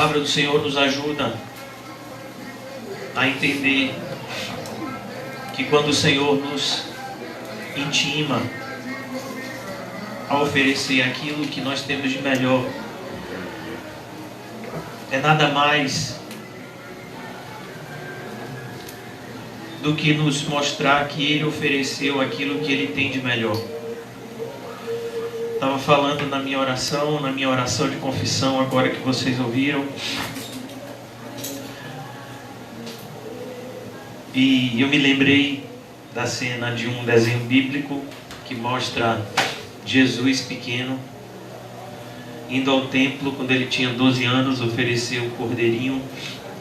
palavra do Senhor nos ajuda a entender que quando o Senhor nos intima a oferecer aquilo que nós temos de melhor, é nada mais do que nos mostrar que Ele ofereceu aquilo que Ele tem de melhor. Estava falando na minha oração de confissão, agora que vocês ouviram. E eu me lembrei da cena de um desenho bíblico que mostra Jesus pequeno, indo ao templo quando ele tinha 12 anos, ofereceu o cordeirinho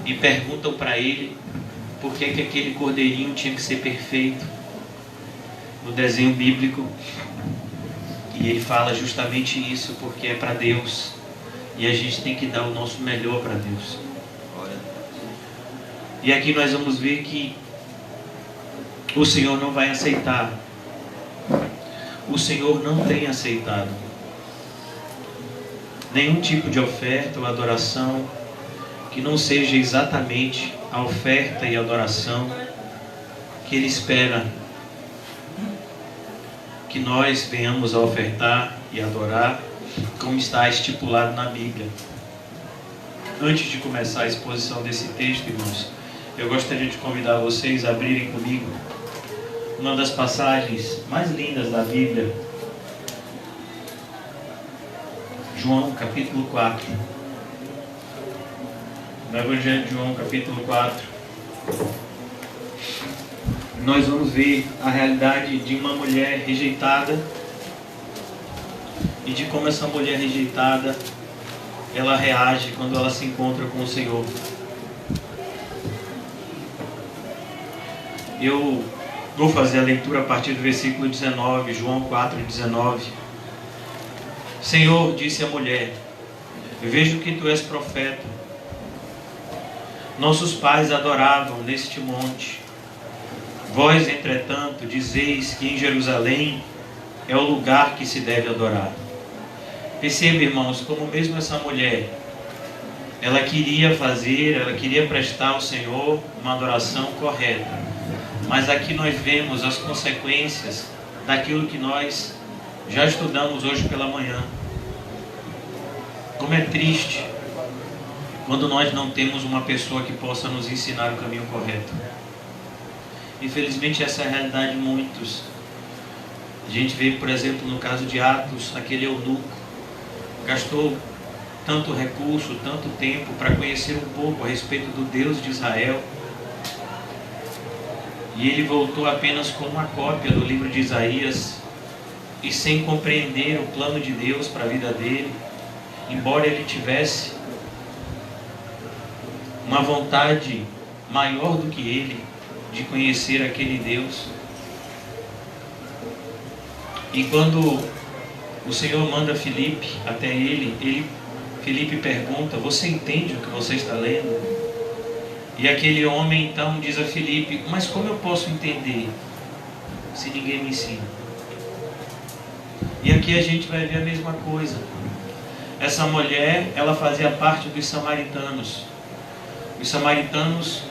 e perguntam para ele por que aquele cordeirinho tinha que ser perfeito no desenho bíblico. E ele fala justamente isso, porque é para Deus e a gente tem que dar o nosso melhor para Deus. E aqui nós vamos ver que o Senhor não vai aceitar, o Senhor não tem aceitado nenhum tipo de oferta ou adoração que não seja exatamente a oferta e adoração que Ele espera que nós venhamos a ofertar e adorar, como está estipulado na Bíblia. Antes de começar a exposição desse texto, irmãos, eu gostaria de convidar vocês a abrirem comigo uma das passagens mais lindas da Bíblia, João capítulo 4. No Evangelho de João capítulo 4, nós vamos ver a realidade de uma mulher rejeitada e de como essa mulher rejeitada ela reage quando ela se encontra com o Senhor. Eu vou fazer a leitura a partir do versículo 19, João 4, 19. Senhor, disse a mulher, vejo que tu és profeta. Nossos pais adoravam neste monte. Vós, entretanto, dizeis que em Jerusalém é o lugar que se deve adorar. Perceba, irmãos, como mesmo essa mulher, ela queria prestar ao Senhor uma adoração correta. Mas aqui nós vemos as consequências daquilo que nós já estudamos hoje pela manhã. Como é triste quando nós não temos uma pessoa que possa nos ensinar o caminho correto. Infelizmente essa é a realidade de muitos. A gente vê, por exemplo, no caso de Atos, aquele eunuco gastou tanto recurso, tanto tempo para conhecer um pouco a respeito do Deus de Israel, e ele voltou apenas com uma cópia do livro de Isaías e sem compreender o plano de Deus para a vida dele, embora ele tivesse uma vontade maior do que ele de conhecer aquele Deus. E quando o Senhor manda Filipe até Filipe pergunta, você entende o que você está lendo? E aquele homem então diz a Filipe, mas como eu posso entender se ninguém me ensina? E aqui a gente vai ver a mesma coisa. Essa mulher, ela fazia parte dos samaritanos. Os samaritanos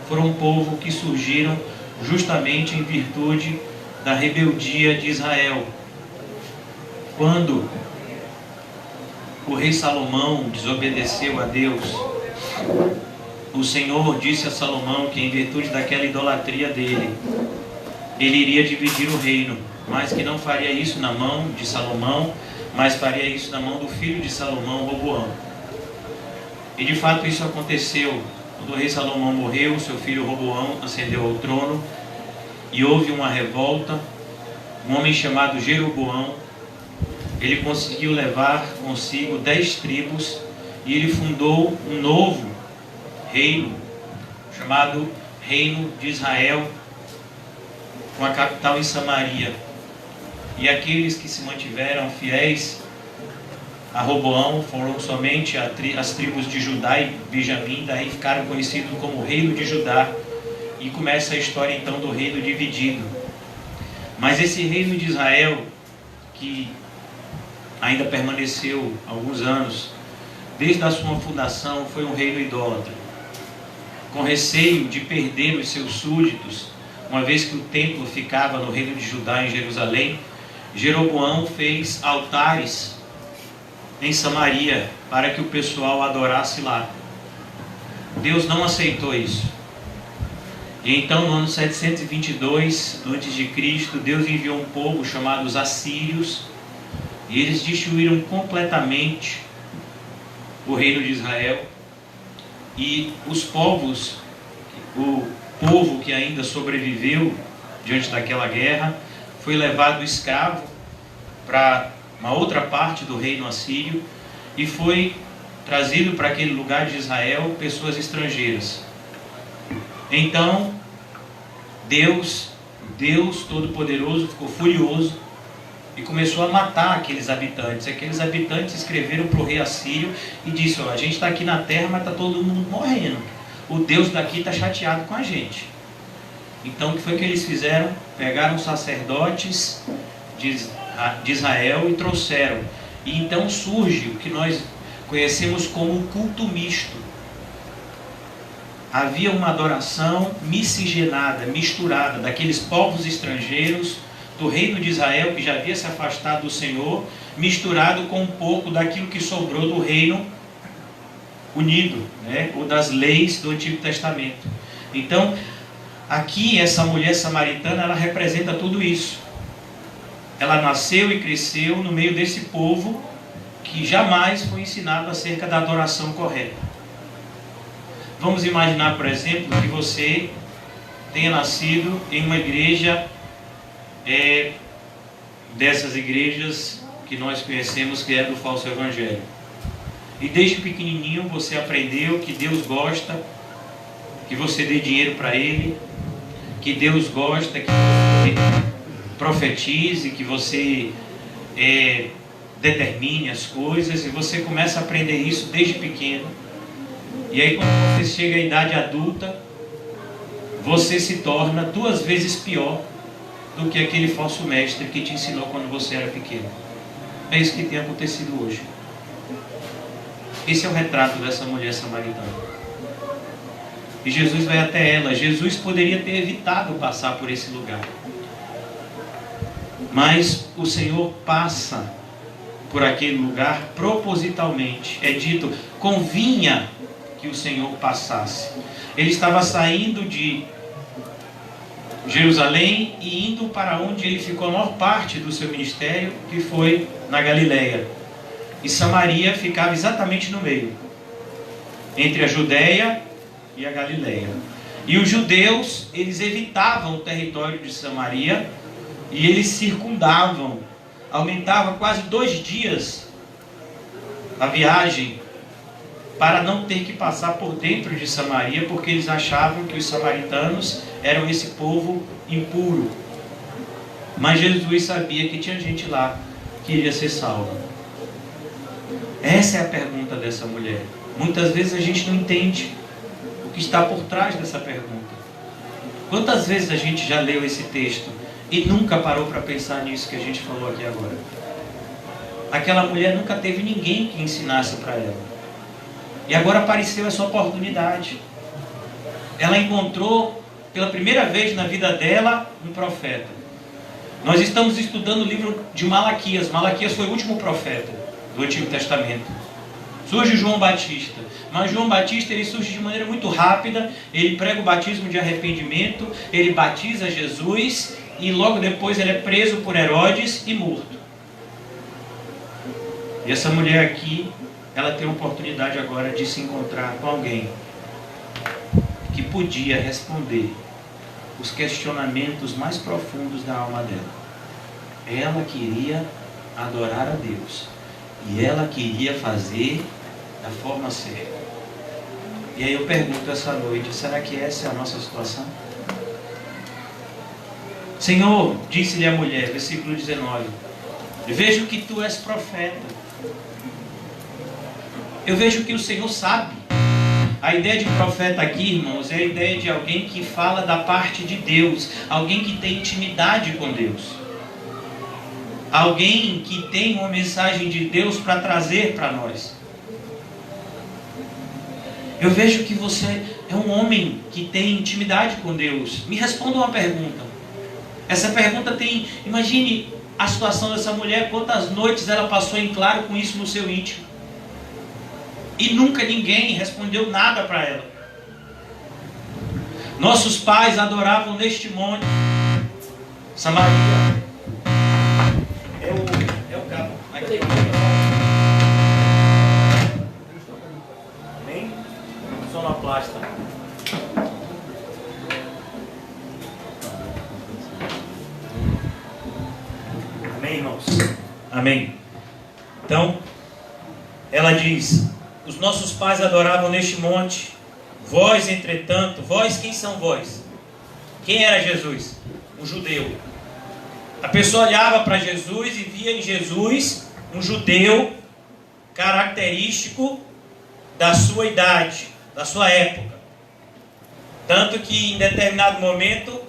foram um povo que surgiram justamente em virtude da rebeldia de Israel. Quando o rei Salomão desobedeceu a Deus, o Senhor disse a Salomão que em virtude daquela idolatria dele, ele iria dividir o reino, mas que não faria isso na mão de Salomão, mas faria isso na mão do filho de Salomão, Roboão. E de fato isso aconteceu. Quando o rei Salomão morreu, seu filho Roboão ascendeu ao trono e houve uma revolta. Um homem chamado Jeroboão, ele conseguiu levar consigo 10 tribos e ele fundou um novo reino, chamado Reino de Israel, com a capital em Samaria. E aqueles que se mantiveram fiéis a Roboão foram somente as tribos de Judá e Benjamim, daí ficaram conhecidos como Reino de Judá. E começa a história então do reino dividido. Mas esse reino de Israel, que ainda permaneceu alguns anos, desde a sua fundação, foi um reino idólatra, com receio de perder os seus súditos, uma vez que o templo ficava no reino de Judá, em Jerusalém. Jeroboão fez altares em Samaria para que o pessoal adorasse lá. Deus não aceitou isso. E então, no ano 722 a.C., Deus enviou um povo chamado os assírios, e eles destruíram completamente o reino de Israel. E os povos, o povo que ainda sobreviveu diante daquela guerra, foi levado escravo para uma outra parte do reino assírio, e foi trazido para aquele lugar de Israel pessoas estrangeiras. Então Deus Todo-Poderoso ficou furioso e começou a matar aqueles habitantes. Aqueles habitantes escreveram para o rei assírio e disse: a gente está aqui na terra, mas está todo mundo morrendo. O Deus daqui está chateado com a gente. Então o que foi que eles fizeram? Pegaram sacerdotes de Israel e trouxeram. E então surge o que nós conhecemos como culto misto. Havia uma adoração miscigenada, misturada, daqueles povos estrangeiros do reino de Israel, que já havia se afastado do Senhor, misturado com um pouco daquilo que sobrou do reino unido, né? Ou das leis do Antigo Testamento. Então, aqui essa mulher samaritana, ela representa tudo isso. Ela nasceu e cresceu no meio desse povo que jamais foi ensinado acerca da adoração correta. Vamos imaginar, por exemplo, que você tenha nascido em uma igreja, dessas igrejas que nós conhecemos, que é do falso evangelho. E desde pequenininho você aprendeu que Deus gosta que você dê dinheiro para Ele, que Deus gosta que você profetize, que você determine as coisas, e você começa a aprender isso desde pequeno. E aí, quando você chega à idade adulta, você se torna 2 vezes pior do que aquele falso mestre que te ensinou quando você era pequeno. É isso que tem acontecido hoje. Esse é o retrato dessa mulher samaritana. E Jesus vai até ela. Jesus poderia ter evitado passar por esse lugar, mas o Senhor passa por aquele lugar propositalmente. É dito, convinha que o Senhor passasse. Ele estava saindo de Jerusalém e indo para onde ele ficou a maior parte do seu ministério, que foi na Galileia. E Samaria ficava exatamente no meio, entre a Judéia e a Galileia. E os judeus, eles evitavam o território de Samaria e eles circundavam. Aumentava quase 2 dias a viagem para não ter que passar por dentro de Samaria, porque eles achavam que os samaritanos eram esse povo impuro. Mas Jesus sabia que tinha gente lá que iria ser salva. Essa é a pergunta dessa mulher. Muitas vezes a gente não entende o que está por trás dessa pergunta. Quantas vezes a gente já leu esse texto e nunca parou para pensar nisso que a gente falou aqui agora? Aquela mulher nunca teve ninguém que ensinasse para ela. E agora apareceu essa oportunidade. Ela encontrou pela primeira vez na vida dela um profeta. Nós estamos estudando o livro de Malaquias. Malaquias foi o último profeta do Antigo Testamento. Surge João Batista. Mas João Batista, ele surge de maneira muito rápida. Ele prega o batismo de arrependimento. Ele batiza Jesus. E logo depois ele é preso por Herodes e morto. E essa mulher aqui, ela tem a oportunidade agora de se encontrar com alguém que podia responder os questionamentos mais profundos da alma dela. Ela queria adorar a Deus. E ela queria fazer da forma certa. E aí eu pergunto essa noite, será que essa é a nossa situação? Senhor, disse-lhe a mulher, versículo 19, vejo que tu és profeta. Eu vejo que o Senhor sabe. A ideia de profeta aqui, irmãos, é a ideia de alguém que fala da parte de Deus. Alguém que tem intimidade com Deus. Alguém que tem uma mensagem de Deus para trazer para nós. Eu vejo que você é um homem que tem intimidade com Deus. Me responda uma pergunta. Essa pergunta tem... Imagine a situação dessa mulher, quantas noites ela passou em claro com isso no seu íntimo. E nunca ninguém respondeu nada para ela. Nossos pais adoravam neste monte. Samaria. É o cabo. Aqui. Amém? Sonoplasta. Amém, irmãos? Amém. Então, ela diz: os nossos pais adoravam neste monte. Vós, entretanto, vós, quem são vós? Quem era Jesus? Um judeu. A pessoa olhava para Jesus e via em Jesus um judeu característico da sua idade, da sua época. Tanto que em determinado momento,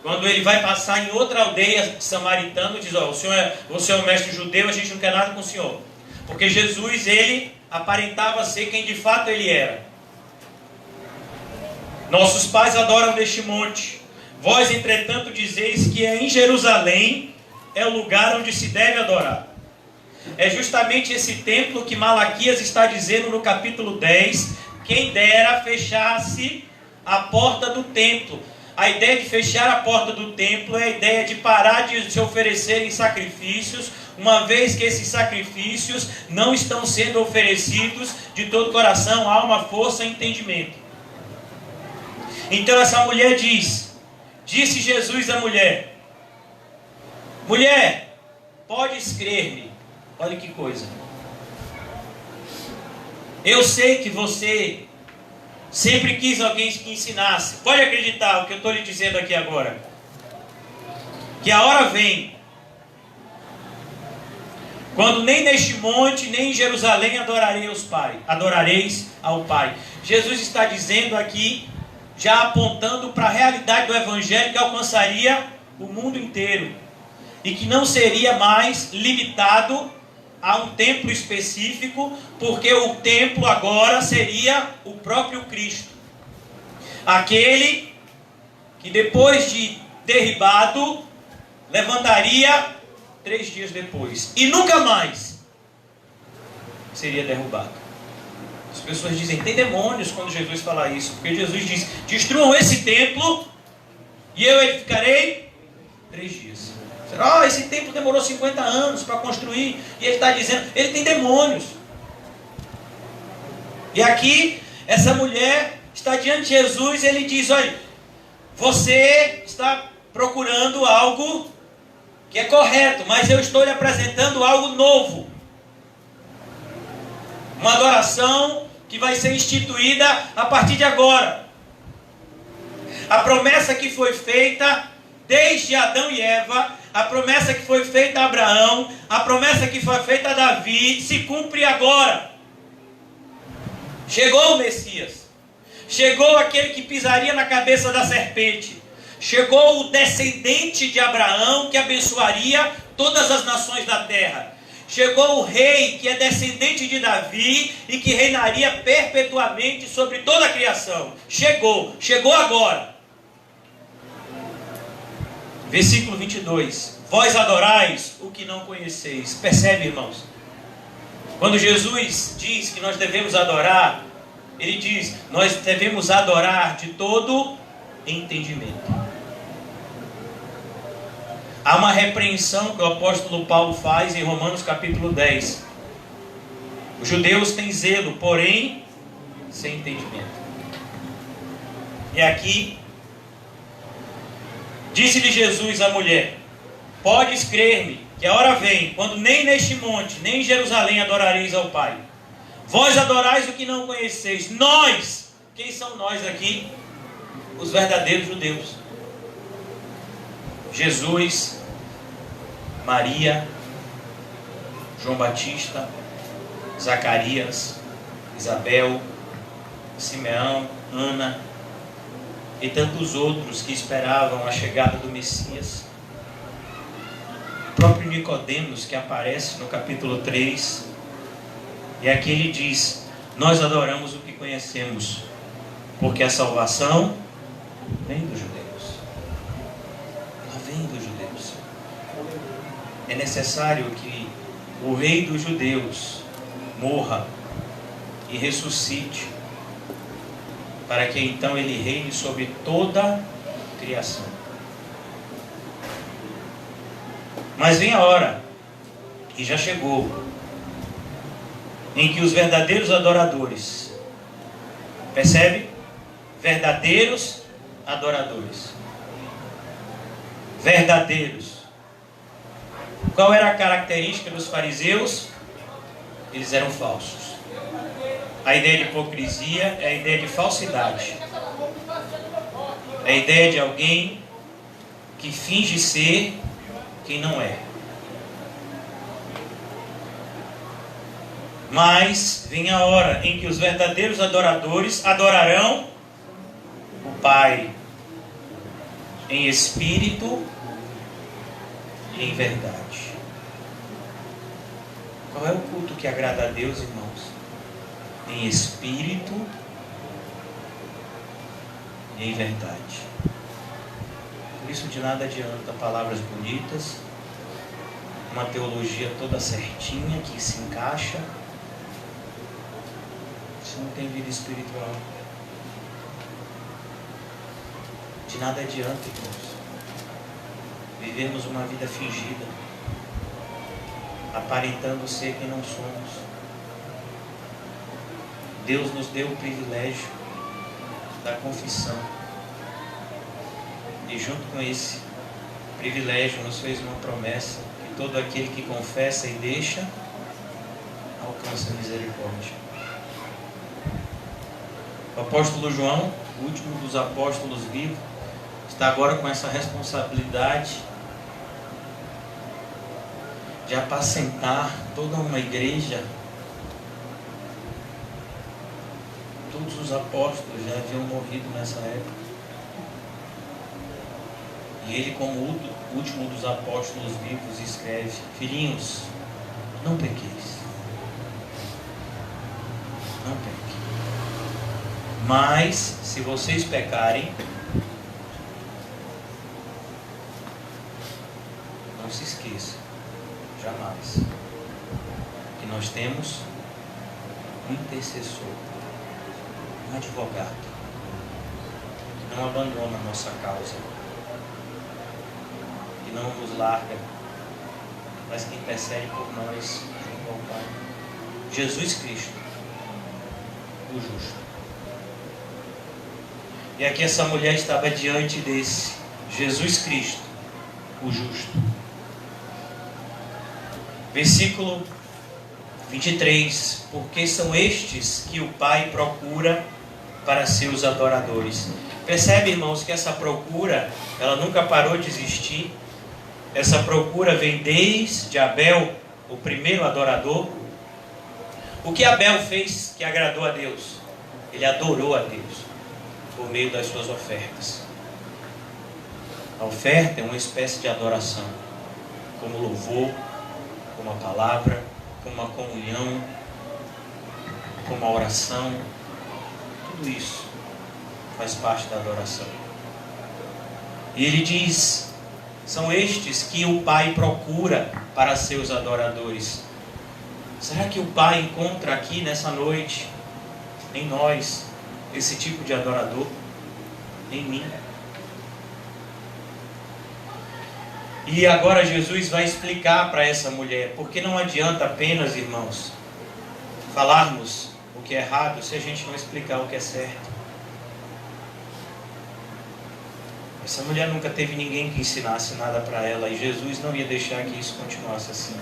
quando ele vai passar em outra aldeia samaritana, diz: ó, você é um mestre judeu, a gente não quer nada com o senhor. Porque Jesus, ele aparentava ser quem de fato ele era. Nossos pais adoram neste monte. Vós, entretanto, dizeis que é em Jerusalém é o lugar onde se deve adorar. É justamente esse templo que Malaquias está dizendo no capítulo 10. Quem dera fechasse a porta do templo. A ideia de fechar a porta do templo é a ideia de parar de se oferecerem sacrifícios, uma vez que esses sacrifícios não estão sendo oferecidos de todo coração, alma, força e entendimento. Então essa mulher disse Jesus à mulher: mulher, podes crer-me. Olha que coisa. Eu sei que você sempre quis alguém que ensinasse. Pode acreditar o que eu estou lhe dizendo aqui agora. Que a hora vem, quando nem neste monte, nem em Jerusalém adorareis ao Pai. Jesus está dizendo aqui, já apontando para a realidade do Evangelho que alcançaria o mundo inteiro. E que não seria mais limitado a um templo específico, porque o templo agora seria o próprio Cristo. Aquele que depois de derribado, levantaria 3 dias depois. E nunca mais seria derrubado. As pessoas dizem, tem demônios quando Jesus fala isso. Porque Jesus diz, destruam esse templo e eu edificarei 3 dias. Esse templo demorou 50 anos para construir. E ele está dizendo, ele tem demônios. E aqui, essa mulher está diante de Jesus e ele diz, olha, você está procurando algo que é correto, mas eu estou lhe apresentando algo novo. Uma adoração que vai ser instituída a partir de agora. A promessa que foi feita desde Adão e Eva, a promessa que foi feita a Abraão, a promessa que foi feita a Davi, se cumpre agora. Chegou o Messias. Chegou aquele que pisaria na cabeça da serpente. Chegou o descendente de Abraão que abençoaria todas as nações da terra. Chegou o rei que é descendente de Davi e que reinaria perpetuamente sobre toda a criação. Chegou agora. Versículo 22. Vós adorais o que não conheceis. Percebe, irmãos? Quando Jesus diz que nós devemos adorar, ele diz, nós devemos adorar de todo entendimento. Há uma repreensão que o apóstolo Paulo faz em Romanos capítulo 10. Os judeus têm zelo, porém sem entendimento. E aqui, disse-lhe Jesus à mulher, podes crer-me, que a hora vem, quando nem neste monte, nem em Jerusalém adorareis ao Pai. Vós adorais o que não conheceis. Nós, quem são nós aqui? Os verdadeiros judeus. Jesus, Maria, João Batista, Zacarias, Isabel, Simeão, Ana e tantos outros que esperavam a chegada do Messias. O próprio Nicodemos, que aparece no capítulo 3, e aqui ele diz, nós adoramos o que conhecemos, porque a salvação vem dos judeus. Ela vem dos judeus. É necessário que o rei dos judeus morra e ressuscite, para que então ele reine sobre toda a criação. Mas vem a hora, e já chegou, em que os verdadeiros adoradores, percebe? Verdadeiros adoradores. Verdadeiros. Qual era a característica dos fariseus? Eles eram falsos. A ideia de hipocrisia é a ideia de falsidade. É a ideia de alguém que finge ser quem não é. Mas vem a hora em que os verdadeiros adoradores adorarão o Pai em espírito e em verdade. Qual é o culto que agrada a Deus, irmãos? Em espírito e em verdade. Por isso de nada adianta palavras bonitas, uma teologia toda certinha que se encaixa, se não tem vida espiritual. De nada adianta, irmãos, vivemos uma vida fingida, aparentando ser quem não somos. Deus nos deu o privilégio da confissão, e junto com esse privilégio nos fez uma promessa, que todo aquele que confessa e deixa alcança a misericórdia. O apóstolo João, o último dos apóstolos vivos, está agora com essa responsabilidade de apacentar toda uma igreja. Todos os apóstolos já haviam morrido nessa época. E ele, como o último dos apóstolos vivos, escreve: filhinhos, não pequeis. Não pequem. Mas, se vocês pecarem, não se esqueçam, jamais, que nós temos um intercessor, um advogado, que não abandona a nossa causa, que não nos larga, mas que intercede por nós junto ao Pai. Jesus Cristo, o justo. E aqui essa mulher estava diante desse Jesus Cristo, o justo. Versículo 23. Porque são estes que o Pai procura para seus adoradores. Percebe, irmãos, que essa procura, ela nunca parou de existir. Essa procura vem desde Abel, o primeiro adorador. O que Abel fez que agradou a Deus? Ele adorou a Deus por meio das suas ofertas. A oferta é uma espécie de adoração, como louvor, como a palavra, como a comunhão, como a oração. Tudo isso faz parte da adoração. E ele diz: são estes que o Pai procura para seus adoradores. Será que o Pai encontra aqui nessa noite, em nós, esse tipo de adorador? Em mim? E agora Jesus vai explicar para essa mulher, porque não adianta apenas, irmãos, falarmos o que é errado se a gente não explicar o que é certo. Essa mulher nunca teve ninguém que ensinasse nada para ela, e Jesus não ia deixar que isso continuasse assim.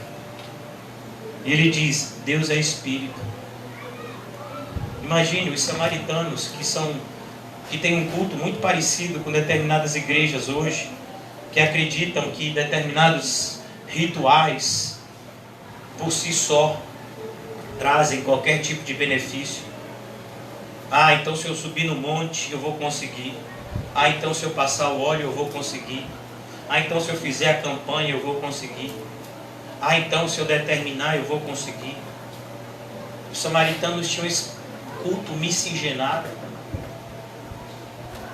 E ele diz: Deus é Espírito. Imagine os samaritanos que têm um culto muito parecido com determinadas igrejas hoje, que acreditam que determinados rituais por si só trazem qualquer tipo de benefício. Ah, então se eu subir no monte eu vou conseguir. Ah, então se eu passar o óleo eu vou conseguir. Ah, então se eu fizer a campanha eu vou conseguir. Ah, então se eu determinar eu vou conseguir. Os samaritanos tinham culto miscigenado.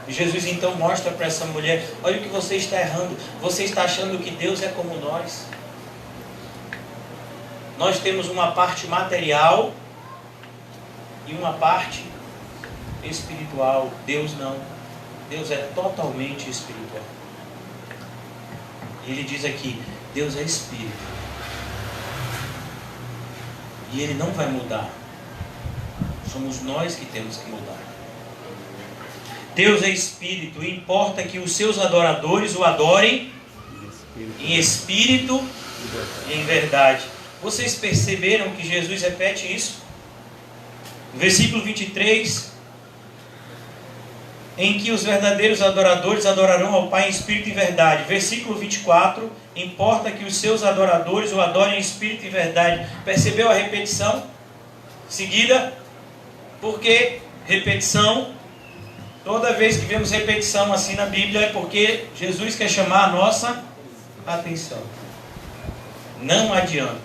Jesus então mostra para essa mulher: olha o que você está errando. Você está achando que Deus é como nós. Nós temos uma parte material e uma parte espiritual. Deus não. Deus é totalmente espiritual. E ele diz aqui: Deus é espírito. E ele não vai mudar. Somos nós que temos que mudar. Deus é espírito, e importa que os seus adoradores o adorem em espírito e em verdade. Vocês perceberam que Jesus repete isso? No versículo 23, em que os verdadeiros adoradores adorarão ao Pai em espírito e verdade. Versículo 24, importa que os seus adoradores o adorem em espírito e verdade. Percebeu a repetição seguida? Porque repetição, toda vez que vemos repetição assim na Bíblia, é porque Jesus quer chamar a nossa atenção. Não adianta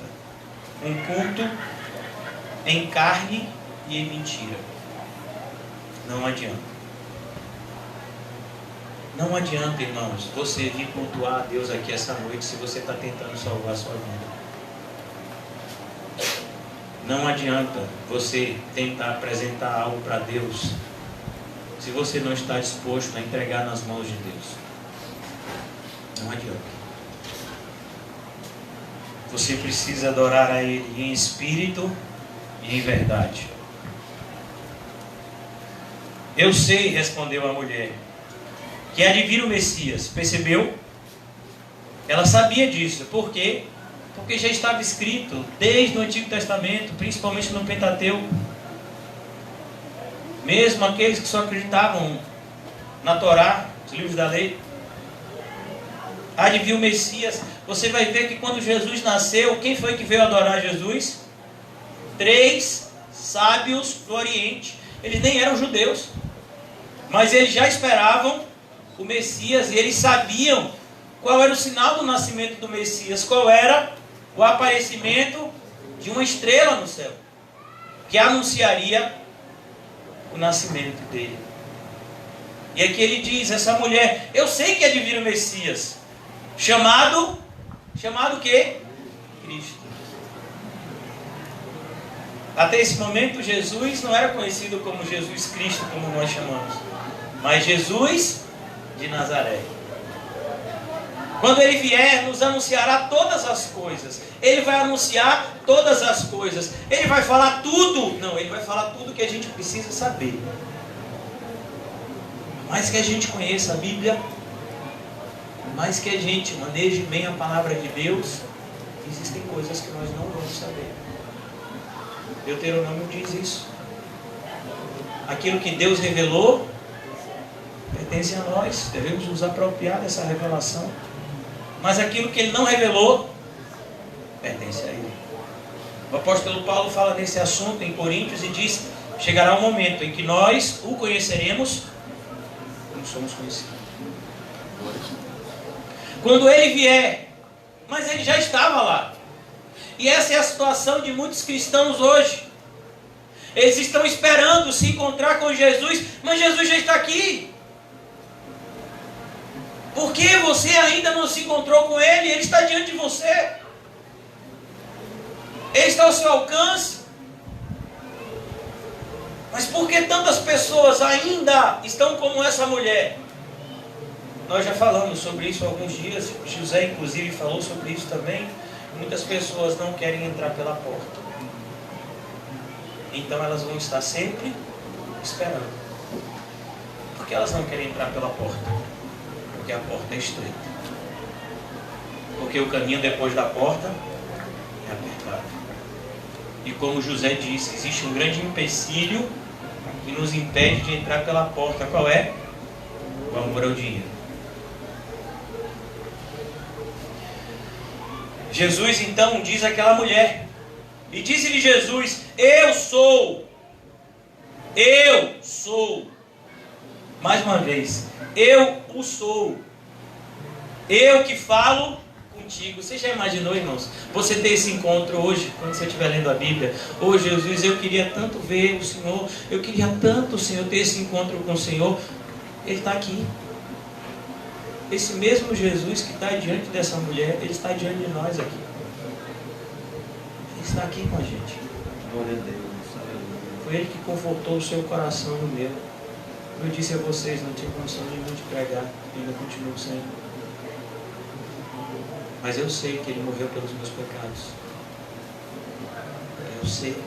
um culto em carne e em mentira. Não adianta. Não adianta, irmãos, você vir cultuar a Deus aqui essa noite se você está tentando salvar a sua vida. Não adianta você tentar apresentar algo para Deus se você não está disposto a entregar nas mãos de Deus. Não adianta. Você precisa adorar a Ele em espírito e em verdade. Eu sei, respondeu a mulher, que há de vir o Messias. Percebeu? Ela sabia disso. Por quê? Porque já estava escrito desde o Antigo Testamento, principalmente no Pentateuco. Mesmo aqueles que só acreditavam na Torá, os livros da lei. Há de vir o Messias. Você vai ver que quando Jesus nasceu, quem foi que veio adorar Jesus? 3 sábios do Oriente. Eles nem eram judeus, mas eles já esperavam o Messias, e eles sabiam qual era o sinal do nascimento do Messias. Qual era? O aparecimento de uma estrela no céu, que anunciaria o nascimento dele. E aqui ele diz, essa mulher: eu sei que é de vir o Messias, chamado o quê? Cristo. Até esse momento Jesus não era conhecido como Jesus Cristo, como nós chamamos, mas Jesus de Nazaré. Quando ele vier, nos anunciará todas as coisas. Ele vai anunciar todas as coisas. Ele vai falar tudo. Não, ele vai falar tudo que a gente precisa saber. Mais que a gente conheça a Bíblia, mais que a gente maneje bem a palavra de Deus, existem coisas que nós não vamos saber. Deuteronômio diz isso. Aquilo que Deus revelou pertence a nós. Devemos nos apropriar dessa revelação. Mas aquilo que Ele não revelou pertence a Ele. O apóstolo Paulo fala nesse assunto em Coríntios e diz: chegará um momento em que nós o conheceremos como somos conhecidos. Quando Ele vier, mas Ele já estava lá. E essa é a situação de muitos cristãos hoje. Eles estão esperando se encontrar com Jesus, mas Jesus já está aqui. Por que você ainda não se encontrou com Ele? Ele está diante de você. Ele está ao seu alcance. Mas por que tantas pessoas ainda estão como essa mulher? Nós já falamos sobre isso há alguns dias. José inclusive falou sobre isso também. Muitas pessoas não querem entrar pela porta. Então elas vão estar sempre esperando. Por que elas não querem entrar pela porta? Porque a porta é estreita. Porque o caminho depois da porta é apertado. E como José disse, existe um grande empecilho que nos impede de entrar pela porta. Qual é? O amor ao dinheiro. Jesus então diz àquela mulher, e disse-lhe Jesus: eu sou. Mais uma vez, eu o sou. Eu que falo contigo. Você já imaginou, irmãos, você ter esse encontro hoje, quando você estiver lendo a Bíblia? Ô Jesus, eu queria tanto ver o Senhor, eu queria tanto, Senhor, ter esse encontro com o Senhor. Ele está aqui. Esse mesmo Jesus que está diante dessa mulher, Ele está diante de nós aqui. Ele está aqui com a gente. Glória a Deus. Foi Ele que confortou o seu coração no meu. Eu disse a vocês, não tinha condição nenhuma de pregar, ainda continuo sem. Mas eu sei que Ele morreu pelos meus pecados. Eu sei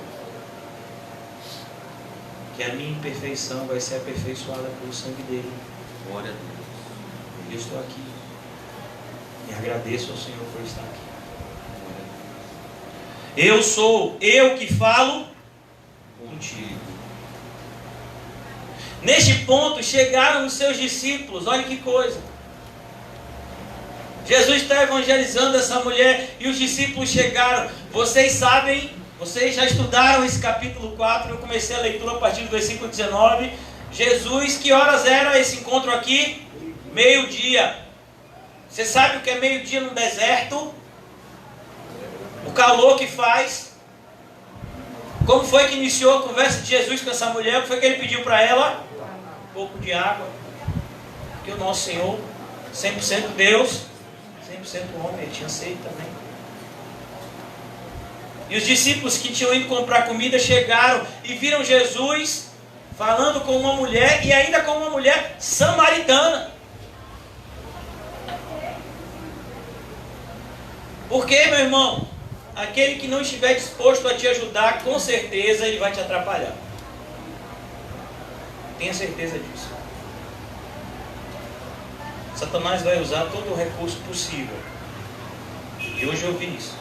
que a minha imperfeição vai ser aperfeiçoada pelo sangue dele. Glória a Deus. E eu estou aqui. E agradeço ao Senhor por estar aqui. Eu sou eu que falo contigo. Neste ponto chegaram os seus discípulos. Olha que coisa. Jesus está evangelizando essa mulher e os discípulos chegaram. Vocês sabem, vocês já estudaram esse capítulo 4. Eu comecei a leitura a partir do versículo 19. Jesus, que horas era esse encontro aqui? Meio-dia. Você sabe o que é meio-dia no deserto? O calor que faz. Como foi que iniciou a conversa de Jesus com essa mulher? O que foi que ele pediu para ela? Um pouco de água. Porque o nosso Senhor, 100% Deus, 100% homem, ele tinha sede também. E os discípulos que tinham ido comprar comida chegaram e viram Jesus falando com uma mulher, e ainda com uma mulher samaritana. Porque, meu irmão, aquele que não estiver disposto a te ajudar, com certeza ele vai te atrapalhar. Tenha certeza disso. Satanás vai usar todo o recurso possível. E hoje eu vi isso.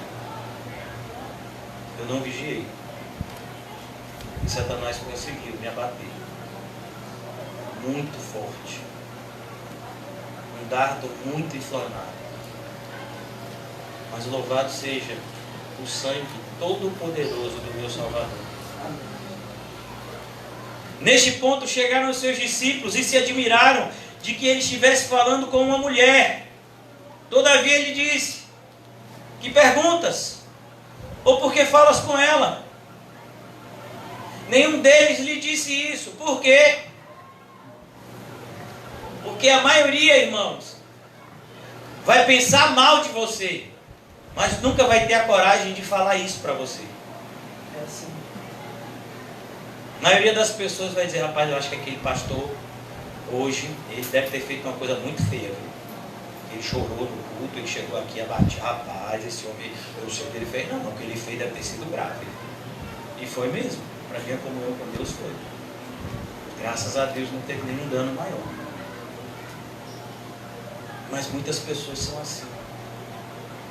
Eu não vigiei. E Satanás conseguiu me abater. Muito forte. Um dardo muito inflamado. Mas louvado seja o sangue todo-poderoso do meu Salvador. Neste ponto chegaram os seus discípulos e se admiraram de que ele estivesse falando com uma mulher. Todavia ele disse: que perguntas? Ou por que falas com ela? Nenhum deles lhe disse isso. Por quê? Porque a maioria, irmãos, vai pensar mal de você, mas nunca vai ter a coragem de falar isso para você. É assim. A maioria das pessoas vai dizer: rapaz, eu acho que aquele pastor hoje, ele deve ter feito uma coisa muito feia, viu? Ele chorou no culto, ele chegou aqui a bater. Rapaz, esse homem, eu sei o que ele fez. Não, o que ele fez deve ter sido grave. E foi mesmo. Para minha comunhão com Deus foi. Graças a Deus não teve nenhum dano maior. Mas muitas pessoas são assim.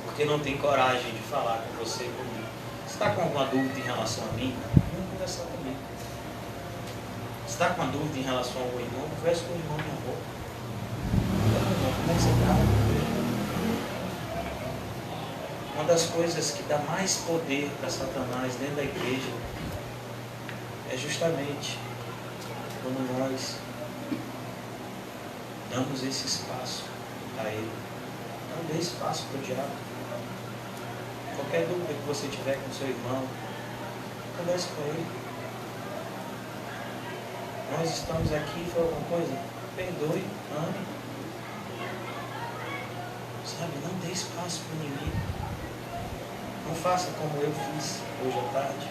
Porque não tem coragem de falar com você e comigo. Você está com alguma dúvida em relação a mim? Vem conversar comigo. Você está com uma dúvida em relação ao irmão? Conversa com o irmão, meu avô. Como é que você está? Uma das coisas que dá mais poder para Satanás dentro da igreja é justamente quando nós damos esse espaço a ele. Não dê espaço para o diabo. Qualquer dúvida que você tiver com seu irmão, converse com ele. Nós estamos aqui, foi alguma coisa? Perdoe, ame. Sabe, não dê espaço para o inimigo. Não faça como eu fiz hoje à tarde.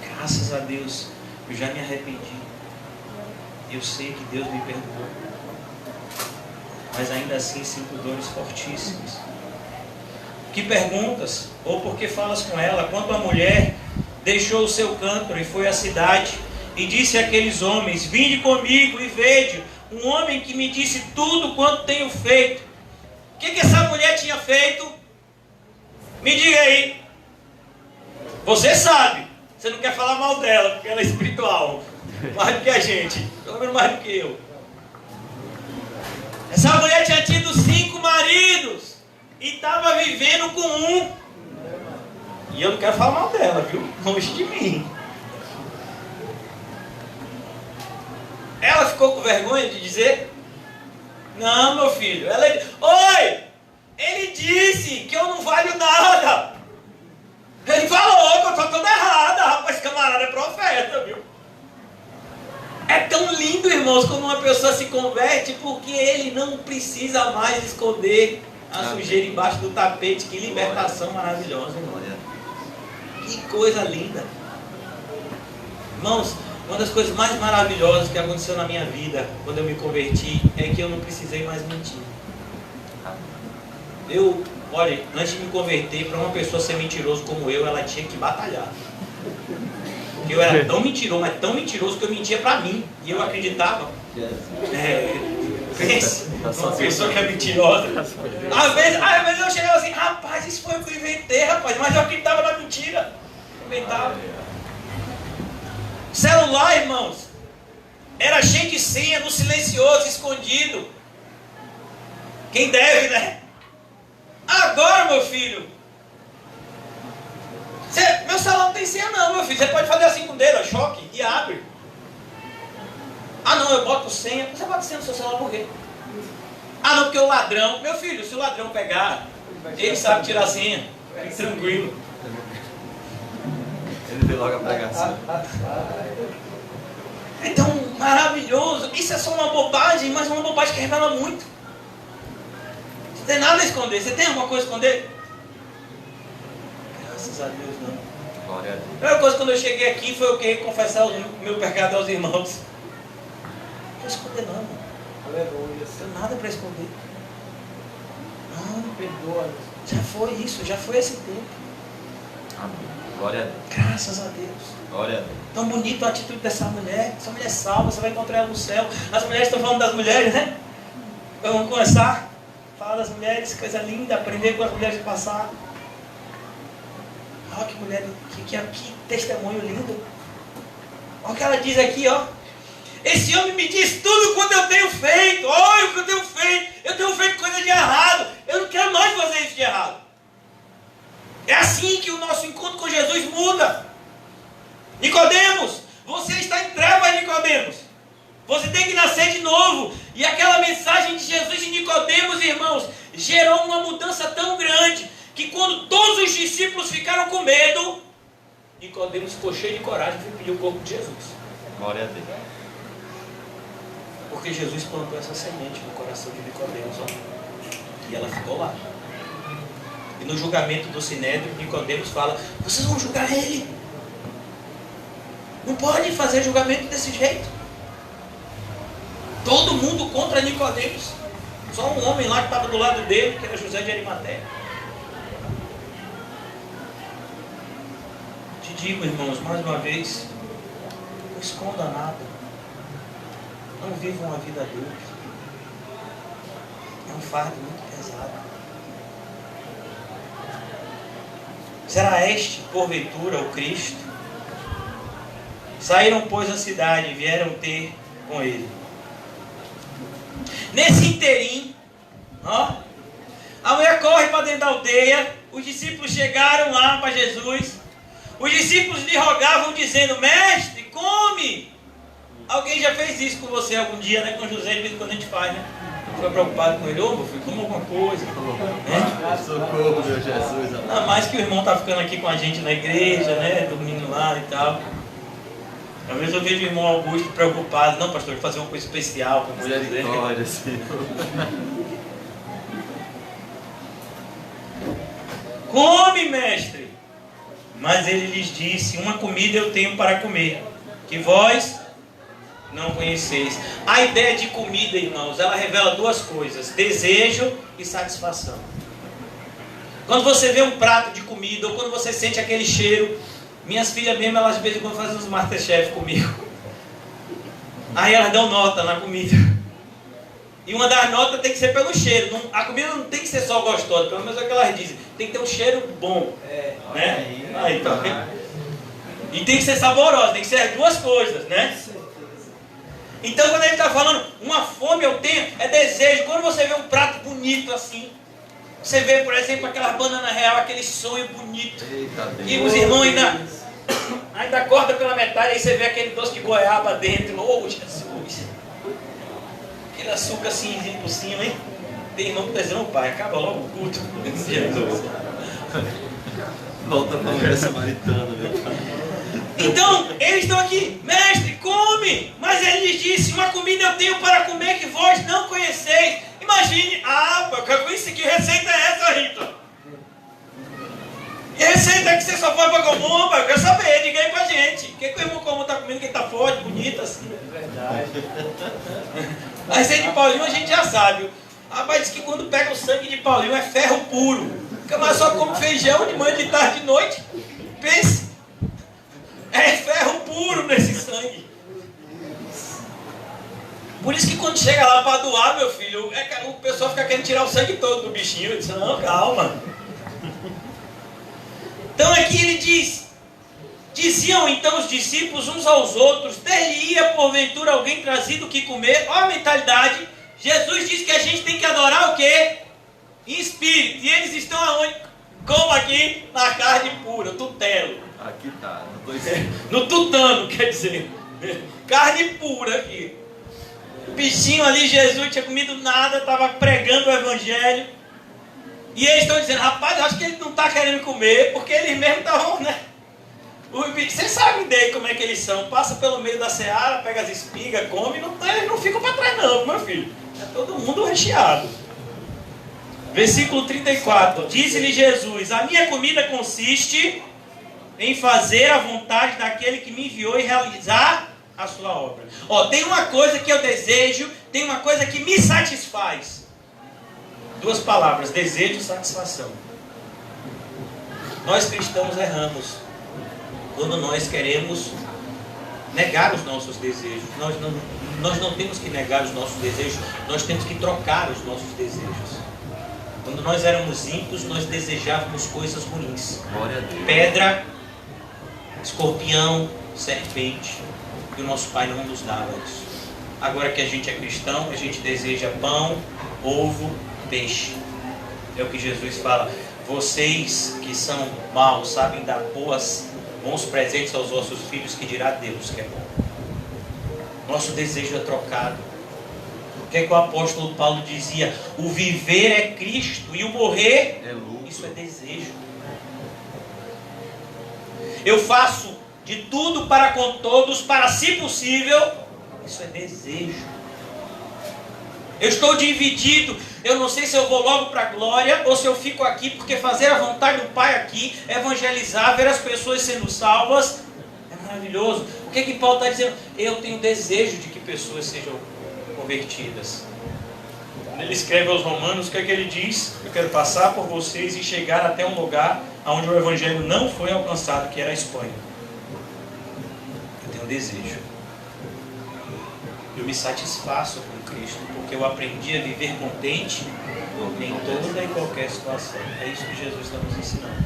Graças a Deus, eu já me arrependi. Eu sei que Deus me perdoou. Mas ainda assim sinto dores fortíssimas. Que perguntas? Ou porque falas com ela? Quando a mulher deixou o seu cântaro e foi à cidade e disse àqueles homens: vinde comigo e vede um homem que me disse tudo quanto tenho feito. O que essa mulher tinha feito? Me diga aí. Você sabe. Você não quer falar mal dela, porque ela é espiritual. Mais do que a gente. Pelo menos mais do que eu. Essa mulher tinha tido 5 maridos. E estava vivendo com um. E eu não quero falar mal dela, viu? Longe de mim. Ela ficou com vergonha de dizer: não, meu filho. Ela disse: oi! Ele disse que eu não valho nada. Ele falou que eu estou toda errada. Rapaz, esse camarada é profeta, viu? É tão lindo, irmãos, quando uma pessoa se converte, porque ele não precisa mais esconder a sujeira embaixo do tapete. Que libertação maravilhosa, irmão. Que coisa linda. Irmãos, uma das coisas mais maravilhosas que aconteceu na minha vida, quando eu me converti, é que eu não precisei mais mentir. Olha, antes de me converter, para uma pessoa ser mentiroso como eu, ela tinha que batalhar. Porque eu era tão mentiroso, mas tão mentiroso que eu mentia para mim. E eu acreditava. Pense, uma pessoa que é mentirosa. Às vezes eu chegava assim, rapaz, isso foi o que eu inventei, rapaz. Mas eu acreditava na mentira. Inventava. Celular, irmãos, era cheio de senha, no silencioso, escondido. Quem deve, né? Agora, meu filho, meu celular não tem senha não, meu filho. Você pode fazer assim com o dedo, choque, e abre. Ah não, eu boto senha. Você bota senha no seu celular por quê? Ah não, porque o ladrão, meu filho, se o ladrão pegar, ele sabe tirar a senha. Fique tranquilo. Ele deu logo a pregação. Então, maravilhoso. Isso é só uma bobagem, mas uma bobagem que revela muito. Você tem nada a esconder. Você tem alguma coisa a esconder? Graças a Deus, não. Glória a Deus. A primeira coisa quando eu cheguei aqui foi o que? Confessar o meu pecado aos irmãos. Não vou esconder não, irmão. Aleluia. Não tenho nada para esconder. Não, Perdoa. já foi isso, já foi esse tempo. Amém. Glória a Deus. Graças a Deus. Glória a Deus. Tão bonita a atitude dessa mulher. Essa mulher salva, você vai encontrar ela no céu. As mulheres estão falando das mulheres, né? Vamos começar. Falar das mulheres, coisa linda, aprender com as mulheres do passado. Olha que mulher, que testemunho lindo. Olha o que ela diz aqui, ó. Esse homem me diz tudo quanto eu tenho feito. Olha o que eu tenho feito. Eu tenho feito coisa de errado. Eu não quero mais fazer isso de errado. É assim que o nosso encontro com Jesus muda. Nicodemos, você está em trevas, Nicodemos. Você tem que nascer de novo. E aquela mensagem de Jesus em Nicodemos, irmãos, gerou uma mudança tão grande que quando todos os discípulos ficaram com medo, Nicodemos ficou cheio de coragem e foi pedir o corpo de Jesus. Glória a Deus. Porque Jesus plantou essa semente no coração de Nicodemos, ó, e ela ficou lá. E no julgamento do Sinédrio, Nicodemos fala: vocês vão julgar ele? Não pode fazer julgamento desse jeito. Todo mundo contra Nicodemos. Só um homem lá que estava do lado dele, que era José de Arimateia. Te digo, irmãos, mais uma vez, não esconda nada. Não viva uma vida dura. É um fardo muito pesado. Será este, porventura, o Cristo? Saíram, pois, da cidade e vieram ter com ele. Nesse interim, ó, a mulher corre para dentro da aldeia. Os discípulos chegaram lá para Jesus. Os discípulos lhe rogavam, dizendo: mestre, come. Alguém já fez isso com você algum dia, né? Com José, de vez em quando a gente faz, né? Fica preocupado com ele: ô, meu filho, come alguma coisa. Socorro, meu Jesus. Ainda mais que o irmão está ficando aqui com a gente na igreja, né? Dormindo lá e tal. Às vezes eu vejo o irmão Augusto preocupado: não, pastor, vou fazer uma coisa especial para você. Misericórdia, Senhor. Come, mestre. Mas ele lhes disse: uma comida eu tenho para comer, que vós não conheceis. A ideia de comida, irmãos, ela revela duas coisas: desejo e satisfação. Quando você vê um prato de comida, ou quando você sente aquele cheiro, minhas filhas mesmo, elas de vez em quando fazem uns Masterchef comigo. Aí elas dão nota na comida. E uma das notas tem que ser pelo cheiro. A comida não tem que ser só gostosa, pelo menos é o que elas dizem. Tem que ter um cheiro bom. Né? Aí, tá vendo? E tem que ser saborosa, tem que ser as duas coisas, né? Então quando ele está falando, uma fome eu tenho, é desejo. Quando você vê um prato bonito assim, você vê, por exemplo, aquelas bananas real, aquele sonho bonito. E os irmãos ainda cortam pela metade, aí você vê aquele doce de goiaba dentro. Oh, Jesus! Aquele açúcar assim por cima, hein? tem irmão que está dizendo, pai, acaba logo o culto. Jesus. Volta para a mulher samaritana, meu pai. Então, eles estão aqui, mestre, come! Mas ele lhes disse, uma comida eu tenho para comer que vós não conheceis. Imagine, que receita é essa, Rita? Que receita é que você só faz para comum, eu quero saber, diga aí pra gente. O que o irmão comum está comendo, que está forte, bonito assim? É verdade. A receita de Paulinho a gente já sabe. Rapaz, diz que quando pega o sangue de Paulinho é ferro puro. O camarada só come feijão de manhã, de tarde, de noite. Pense. É ferro puro nesse sangue. Por isso que quando chega lá para doar, meu filho, o pessoal fica querendo tirar o sangue todo do bichinho. Eu disse, não, calma. Então aqui ele diz, diziam então os discípulos uns aos outros, ter-lhe-ia porventura alguém trazido o que comer? Olha a mentalidade. Jesus diz que a gente tem que adorar o quê? Em espírito. E eles estão aonde? Como aqui? Na carne pura, tutelo. Aqui tá, no tutano, quer dizer. Carne pura aqui. O bichinho ali, Jesus tinha comido nada, estava pregando o evangelho. E eles estão dizendo, rapaz, eu acho que ele não está querendo comer, porque eles mesmos estavam, né? Vocês sabem daí como é que eles são. Passa pelo meio da seara, pega as espigas, come, eles não ficam para trás não, meu filho. É todo mundo recheado. Versículo 34. Disse-lhe Jesus, a minha comida consiste em fazer a vontade daquele que me enviou e realizar a sua obra. Tem uma coisa que eu desejo, tem uma coisa que me satisfaz. Duas palavras, desejo e satisfação. Nós cristãos erramos quando nós queremos negar os nossos desejos. Nós não temos que negar os nossos desejos, nós temos que trocar os nossos desejos. Quando nós éramos ímpios, nós desejávamos coisas ruins. Glória a Deus. Pedra, escorpião, serpente. E o nosso Pai não nos dava isso. Agora que a gente é cristão, a gente deseja pão, ovo, peixe. É o que Jesus fala. Vocês que são maus sabem dar bons presentes aos vossos filhos, que dirá Deus que é bom. Nosso desejo é trocado. O que é que o apóstolo Paulo dizia? O viver é Cristo e o morrer é lucro. Isso é desejo. Eu faço de tudo para com todos, para se possível. Isso é desejo. Eu estou dividido. Eu não sei se eu vou logo para a glória ou se eu fico aqui, porque fazer a vontade do Pai aqui, evangelizar, ver as pessoas sendo salvas, é maravilhoso. O que é que Paulo está dizendo? Eu tenho desejo de que pessoas sejam convertidas. Quando ele escreve aos Romanos, o que é que ele diz? Eu quero passar por vocês e chegar até um lugar onde o evangelho não foi alcançado, que era a Espanha. Eu tenho desejo. Eu me satisfaço com Cristo, porque eu aprendi a viver contente em toda e qualquer situação. É isso que Jesus está nos ensinando.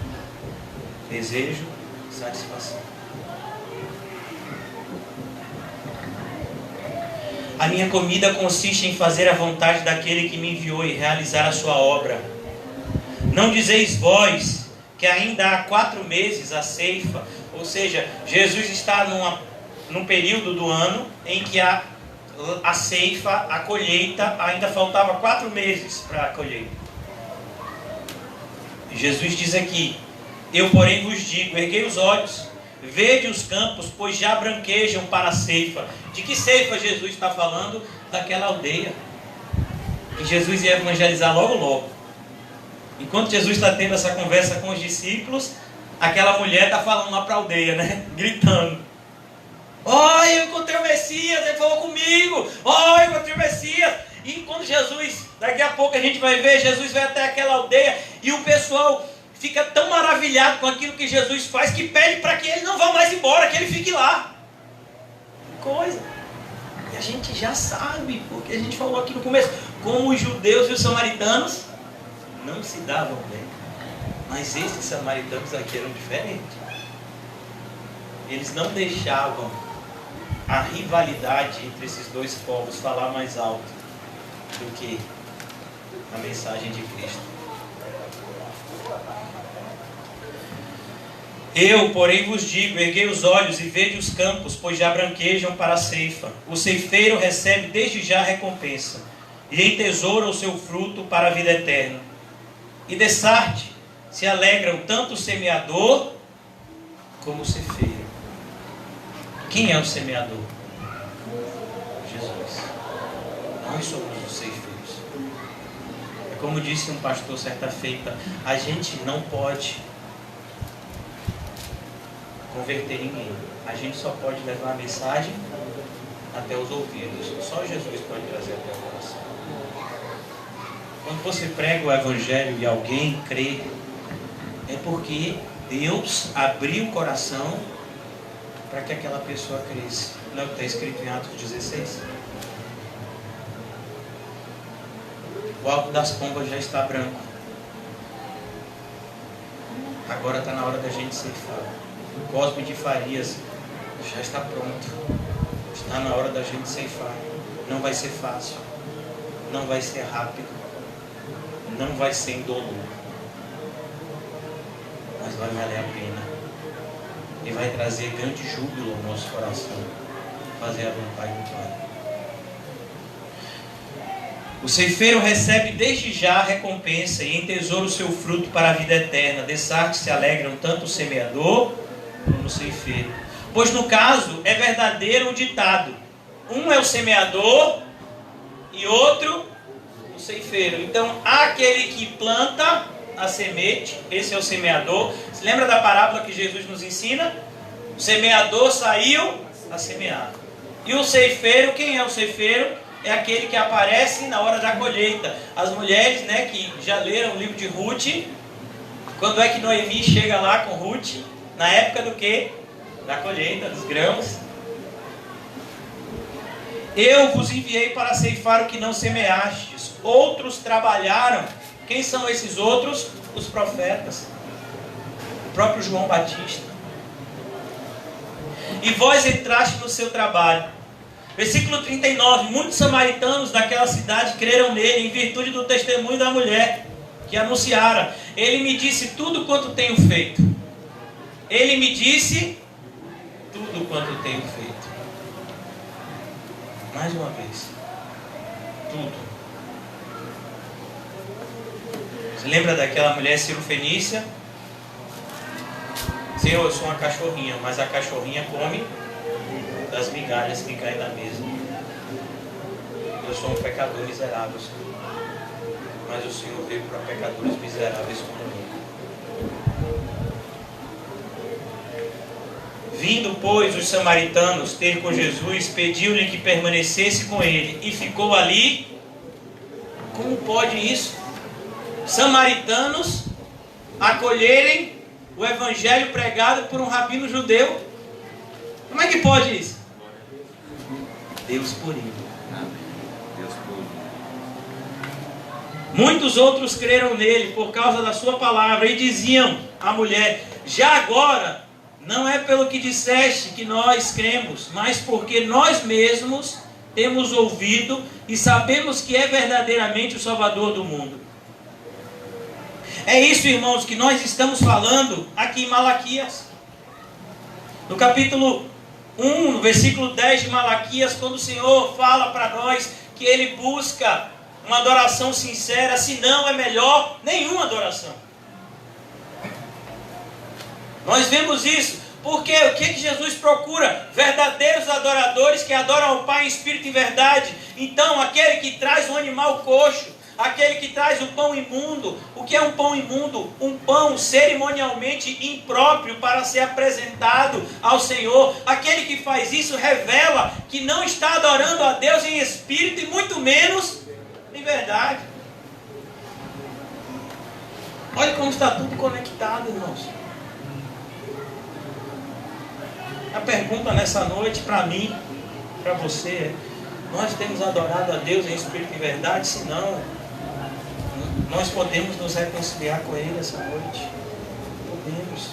Desejo, satisfação. A minha comida consiste em fazer a vontade daquele que me enviou e realizar a sua obra. Não dizeis vós que ainda há 4 meses a ceifa, ou seja, Jesus está num período do ano em que a ceifa, a colheita, ainda faltava 4 meses para a colheita. Jesus diz aqui, eu porém vos digo, erguei os olhos, vede os campos, pois já branquejam para a ceifa. De que ceifa Jesus está falando? Daquela aldeia. E Jesus ia evangelizar logo logo. Enquanto Jesus está tendo essa conversa com os discípulos, aquela mulher está falando lá para a aldeia, né? Gritando. Eu encontrei o Messias, ele falou comigo. Eu encontrei o Messias. E quando Jesus, daqui a pouco a gente vai ver, Jesus vai até aquela aldeia e o pessoal fica tão maravilhado com aquilo que Jesus faz que pede para que ele não vá mais embora, que ele fique lá. Coisa. E a gente já sabe, porque a gente falou aqui no começo, como os judeus e os samaritanos não se davam bem. Mas esses samaritanos aqui eram diferentes. Eles não deixavam a rivalidade entre esses dois povos falar mais alto do que a mensagem de Cristo. Eu, porém, vos digo, erguei os olhos e vede os campos, pois já branquejam para a ceifa. O ceifeiro recebe desde já a recompensa. e entesoura o seu fruto para a vida eterna. E dessarte se alegram tanto o semeador como o ceifeiro. Quem é o semeador? Jesus. Nós somos os ceifeiros. É como disse um pastor certa feita, a gente não pode converter ninguém. A gente só pode levar a mensagem até os ouvidos. Só Jesus pode trazer até o coração. Quando você prega o Evangelho e alguém crê, é porque Deus abriu o coração para que aquela pessoa cresça. Não é o que está escrito em Atos 16? O alto das pombas já está branco. Agora está na hora da gente ceifar. O cosme de Farias já está pronto. Está na hora da gente ceifar. Não vai ser fácil. Não vai ser rápido. Não vai ser indolor. Mas vai valer a pena. E vai trazer grande júbilo ao nosso coração. Fazer a vontade do Pai. O ceifeiro recebe desde já a recompensa e entesoura o seu fruto para a vida eterna. Dessarte se alegram tanto o semeador como o ceifeiro. Pois no caso é verdadeiro o ditado. Um é o semeador e outro o ceifeiro. Então há aquele que planta a semente, esse é o semeador. Se lembra da parábola que Jesus nos ensina? O semeador saiu a semear. E o ceifeiro, quem é o ceifeiro? É aquele que aparece na hora da colheita. As mulheres, né, que já leram o livro de Ruth, quando é que Noemi chega lá com Ruth? Na época do quê? Da colheita, dos grãos. Eu vos enviei para ceifar o que não semeastes. Outros trabalharam. Quem são esses outros? Os profetas. O próprio João Batista. E vós entraste no seu trabalho. Versículo 39. Muitos samaritanos daquela cidade creram nele em virtude do testemunho da mulher que anunciara. Ele me disse tudo quanto tenho feito. Ele me disse tudo quanto tenho feito. Mais uma vez. Tudo. Você lembra daquela mulher cirofenícia? Senhor, eu sou uma cachorrinha, mas a cachorrinha come das migalhas que caem na mesa. Eu sou um pecador miserável, Senhor. Mas o Senhor veio para pecadores miseráveis como eu. Vindo, pois, os samaritanos ter com Jesus, pediu-lhe que permanecesse com ele. E ficou ali. Como pode isso? Samaritanos acolherem o evangelho pregado por um rabino judeu. Como é que pode isso? Deus por ele. Deus por ele. Muitos outros creram nele por causa da sua palavra e diziam à mulher: já agora não é pelo que disseste que nós cremos, mas porque nós mesmos temos ouvido e sabemos que é verdadeiramente o Salvador do mundo. É isso, irmãos, que nós estamos falando aqui em Malaquias. No capítulo 1, no versículo 10 de Malaquias, quando o Senhor fala para nós que Ele busca uma adoração sincera, se não é melhor nenhuma adoração. Nós vemos isso, porque o que Jesus procura? Verdadeiros adoradores que adoram ao Pai em espírito e verdade. Então, aquele que traz um animal coxo, aquele que traz o pão imundo. O que é um pão imundo? Um pão cerimonialmente impróprio para ser apresentado ao Senhor. Aquele que faz isso revela que não está adorando a Deus em espírito e muito menos em verdade. Olha como está tudo conectado, irmãos. A pergunta nessa noite para mim, para você é: nós temos adorado a Deus em espírito e verdade? Se não, nós podemos nos reconciliar com Ele essa noite. Podemos.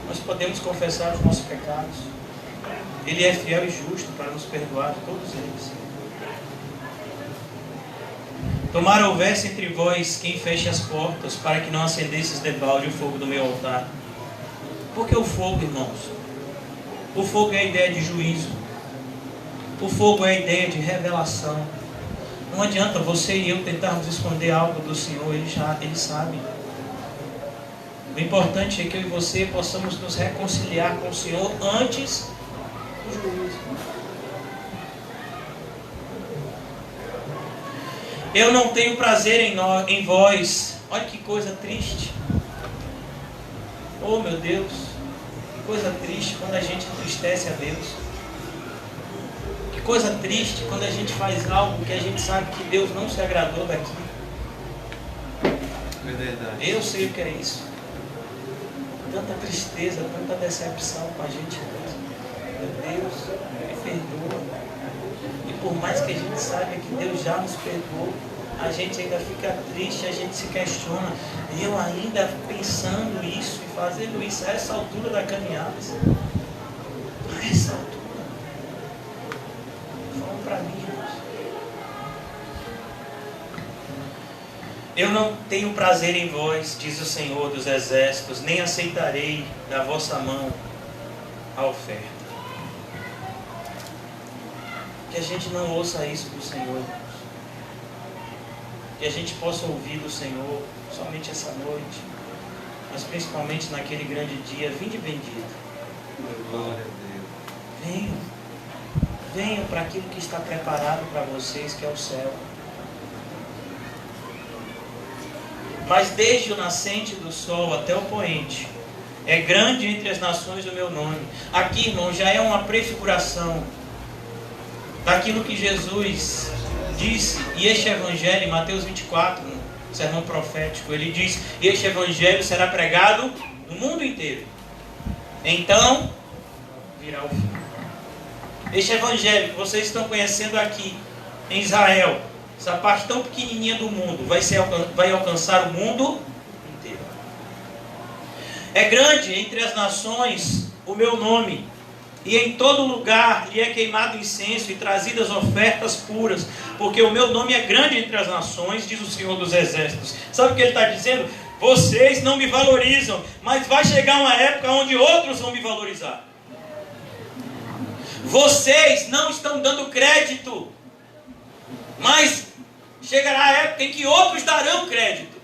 Nós podemos confessar os nossos pecados. Ele é fiel e justo para nos perdoar de todos eles. Tomara houvesse entre vós quem feche as portas, para que não acendesses debalde o fogo do meu altar. Por que o fogo, irmãos? O fogo é a ideia de juízo. O fogo é a ideia de revelação. Não adianta você e eu tentarmos esconder algo do Senhor, Ele sabe. O importante é que eu e você possamos nos reconciliar com o Senhor antes do juízo. Eu não tenho prazer em vós. Olha que coisa triste. Oh meu Deus, que coisa triste quando a gente entristece a Deus. Que coisa triste quando a gente faz algo que a gente sabe que Deus não se agradou daquilo. É verdade. Eu sei o que é isso. Tanta tristeza, tanta decepção com a gente mesmo. Meu Deus, me perdoa. E por mais que a gente saiba que Deus já nos perdoou, a gente ainda fica triste, a gente se questiona. E eu ainda pensando isso e fazendo isso a essa altura da caminhada. A essa altura. Falam para mim, irmãos. Eu não tenho prazer em vós, diz o Senhor dos Exércitos, nem aceitarei da vossa mão a oferta. Que a gente não ouça isso do Senhor, irmãos. Que a gente possa ouvir do Senhor somente essa noite, mas principalmente naquele grande dia. Vinde bendito. Glória a Deus. Venham para aquilo que está preparado para vocês, que é o céu. Mas desde o nascente do sol até o poente, é grande entre as nações o meu nome. Aqui, irmão, já é uma prefiguração daquilo que Jesus disse. E este evangelho, em Mateus 24, no sermão profético, ele diz: e este evangelho será pregado no mundo inteiro. Então virá o fim. Este evangelho que vocês estão conhecendo aqui em Israel, essa parte tão pequenininha do mundo, vai alcançar o mundo inteiro. É grande entre as nações o meu nome, e em todo lugar lhe é queimado incenso e trazidas ofertas puras, porque o meu nome é grande entre as nações, diz o Senhor dos Exércitos. Sabe o que ele está dizendo? Vocês não me valorizam, mas vai chegar uma época onde outros vão me valorizar. Vocês não estão dando crédito, mas chegará a época em que outros darão crédito.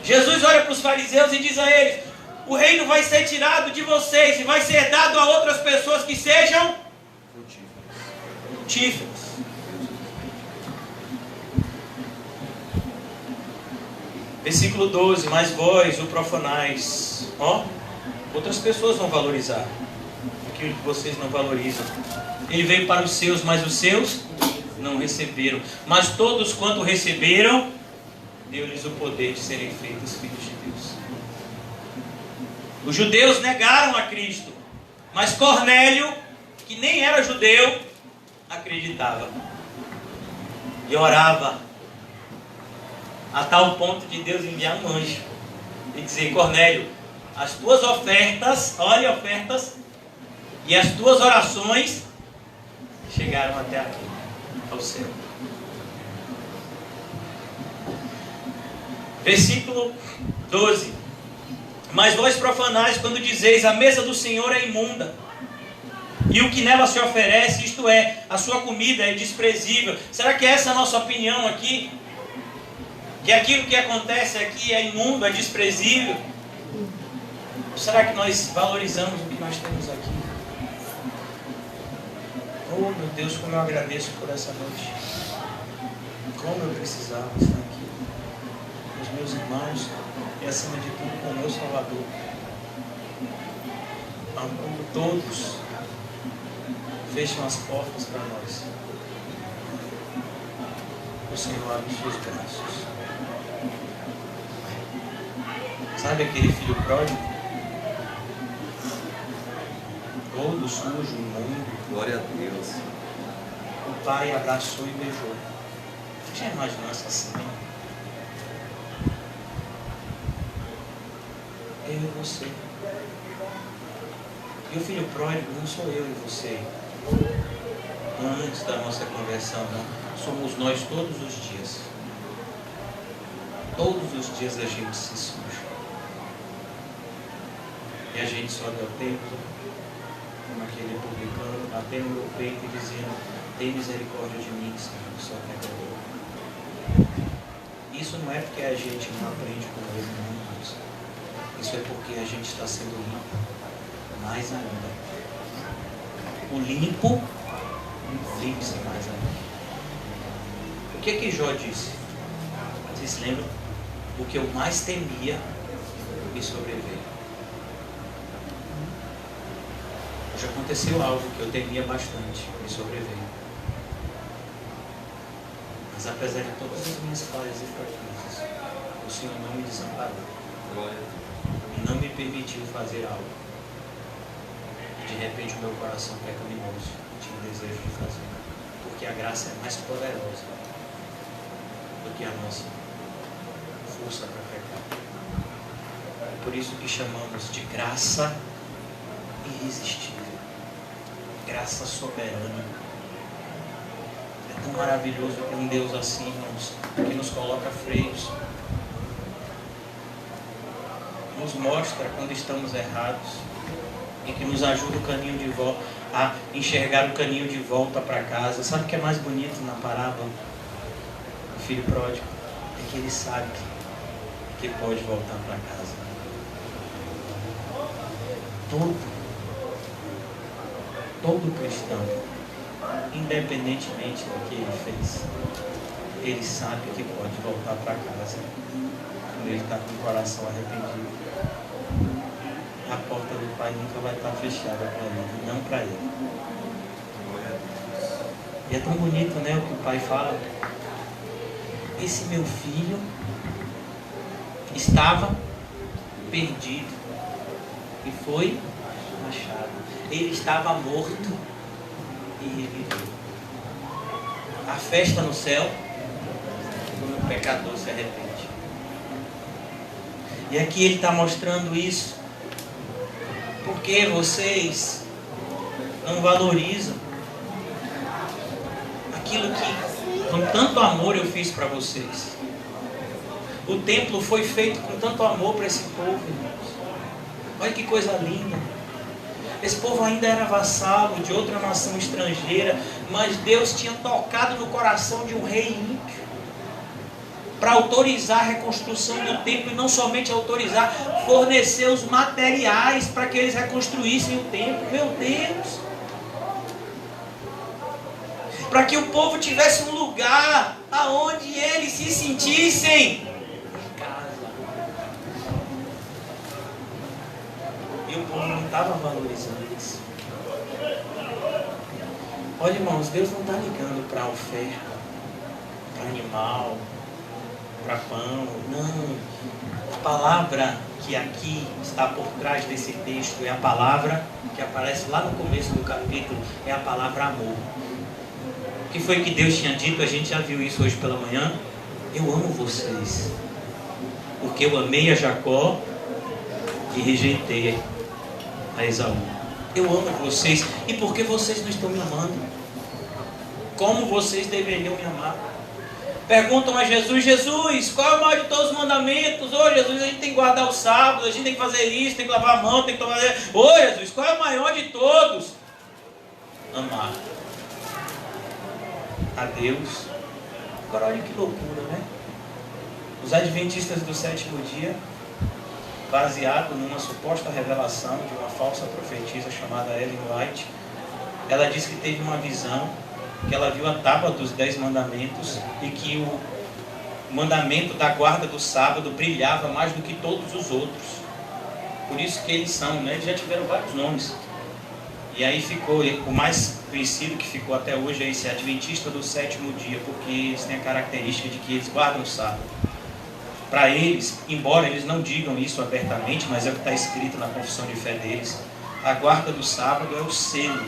Jesus olha para os fariseus e diz a eles: o reino vai ser tirado de vocês e vai ser dado a outras pessoas que sejam frutíferas. Versículo 12: mas vós o profanais. Outras pessoas vão valorizar aquilo que vocês não valorizam. Ele veio para os seus, mas os seus não receberam. Mas todos quanto receberam, deu-lhes o poder de serem feitos filhos de Deus. Os judeus negaram a Cristo, mas Cornélio, que nem era judeu, acreditava e orava a tal ponto de Deus enviar um anjo e dizer: Cornélio, as tuas ofertas, olha, ofertas, e as tuas orações chegaram até aqui, ao céu. Versículo 12: mas vós profanais quando dizeis: a mesa do Senhor é imunda, e o que nela se oferece, isto é, a sua comida é desprezível. Será que essa é a nossa opinião aqui? Que aquilo que acontece aqui é imundo, é desprezível? Ou será que nós valorizamos o que nós temos aqui? Oh meu Deus, como eu agradeço por essa noite. Como eu precisava estar aqui com os meus irmãos e acima de tudo com o meu Salvador. Quando todos fecham as portas para nós, o Senhor abre os seus braços. Sabe aquele filho pródigo? Todo sujo, imundo. Glória a Deus. O pai abraçou e beijou. Você já imaginou essa cena? Eu e você. E o filho pródigo não sou eu e você. Antes da nossa conversão, não. Somos nós todos os dias. Todos os dias a gente se suja. E a gente sobe ao templo, como aquele publicano, batendo no peito e dizendo: Tem misericórdia de mim, Senhor, que sou pecador. Isso não é porque a gente não aprende com ele, não, irmãos. Isso é porque a gente está sendo limpo. Mais ainda. O limpo, limpe-se mais ainda. O que Jó disse? Vocês se lembram? O que eu mais temia me sobreveio. Já aconteceu algo que eu temia bastante, me sobreveio. Mas apesar de todas as minhas falhas e fraquezas, o Senhor não me desamparou. E não me permitiu fazer algo. De repente o meu coração pecaminoso tinha o desejo de fazer. Porque a graça é mais poderosa do que a nossa força para pecar. É por isso que chamamos de graça irresistível. Graça soberana. É tão maravilhoso ter um Deus assim, irmãos, que nos coloca freios. Nos mostra quando estamos errados e que nos ajuda o caminho de volta, a enxergar o caminho de volta para casa. Sabe o que é mais bonito na parábola do filho pródigo? É que ele sabe que pode voltar para casa. Todo cristão, independentemente do que ele fez, ele sabe que pode voltar para casa quando ele está com o coração arrependido. A porta do Pai nunca vai estar fechada para ele, não para ele. E é tão bonito, né, o que o Pai fala. Esse meu filho estava perdido e foi achado. Ele estava morto e reviveu. A festa no céu quando o pecador se arrepende. E aqui ele está mostrando isso. Porque vocês não valorizam aquilo que com tanto amor eu fiz para vocês. O templo foi feito com tanto amor para esse povo, irmãos. Olha que coisa linda. Esse povo ainda era vassalo de outra nação estrangeira, mas Deus tinha tocado no coração de um rei ímpio para autorizar a reconstrução do templo, e não somente autorizar, fornecer os materiais para que eles reconstruíssem o templo. Meu Deus! Para que o povo tivesse um lugar aonde eles se sentissem em casa. E o povo não estava valorizando isso. Olha, irmãos, Deus não está ligando para oferta, para animal, para pão. Não. A palavra que aqui está por trás desse texto é a palavra que aparece lá no começo do capítulo, é a palavra amor. O que foi que Deus tinha dito? A gente já viu isso hoje pela manhã. Eu amo vocês, porque eu amei a Jacó e rejeitei a Esaú. Eu amo vocês, e porque vocês não estão me amando como vocês deveriam me amar. Perguntam a Jesus: Jesus, qual é o maior de todos os mandamentos? Ô Jesus, a gente tem que guardar o sábado, a gente tem que fazer isso, tem que lavar a mão, tem que tomar... Ô Jesus, qual é o maior de todos? Amar a Deus. Agora olha que loucura, né? Os adventistas do sétimo dia, baseado numa suposta revelação de uma falsa profetisa chamada Ellen White, ela disse que teve uma visão, que ela viu a tábua dos 10 mandamentos e que o mandamento da guarda do sábado brilhava mais do que todos os outros. Por isso que eles são, né? Eles já tiveram vários nomes. E aí ficou, o mais conhecido que ficou até hoje é esse adventista do sétimo dia, porque eles têm a característica de que eles guardam o sábado. Para eles, embora eles não digam isso abertamente, mas é o que está escrito na confissão de fé deles, a guarda do sábado é o selo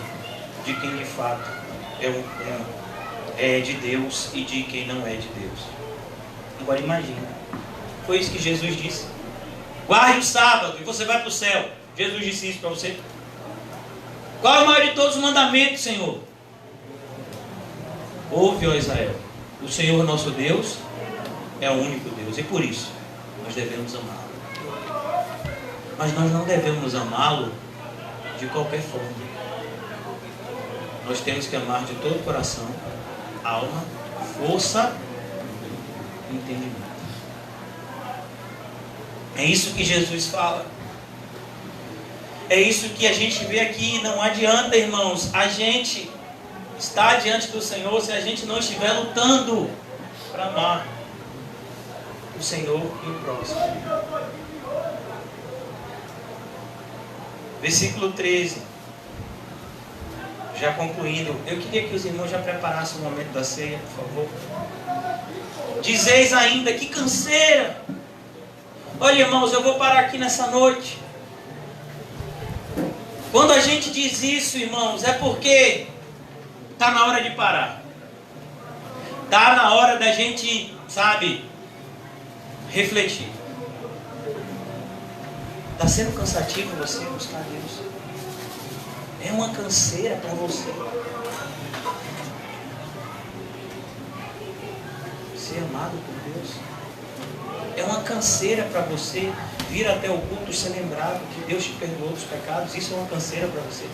de quem de fato é de Deus e de quem não é de Deus. Agora imagina, foi isso que Jesus disse: guarde o sábado e você vai para o céu. Jesus disse isso para você? Qual é o maior de todos os mandamentos, Senhor? Ouve, ó Israel, o Senhor nosso Deus é o único Deus, e por isso nós devemos amá-lo. Mas nós não devemos amá-lo de qualquer forma. Nós temos que amar de todo o coração, alma, força e entendimento. É isso que Jesus fala. É isso que a gente vê aqui. Não adianta, irmãos, a gente estar diante do Senhor se a gente não estiver lutando para amar o Senhor e o próximo. Versículo 13. Já concluindo, eu queria que os irmãos já preparassem o momento da ceia, por favor. Dizeis ainda, que canseira. Olha, irmãos, eu vou parar aqui nessa noite. Quando a gente diz isso, irmãos, é porque está na hora de parar. Está na hora da gente, sabe, refletir. Está sendo cansativo você buscar Deus? É uma canseira para você ser amado por Deus? É uma canseira para você vir até o culto e ser lembrado que Deus te perdoou dos pecados? Isso é uma canseira para você?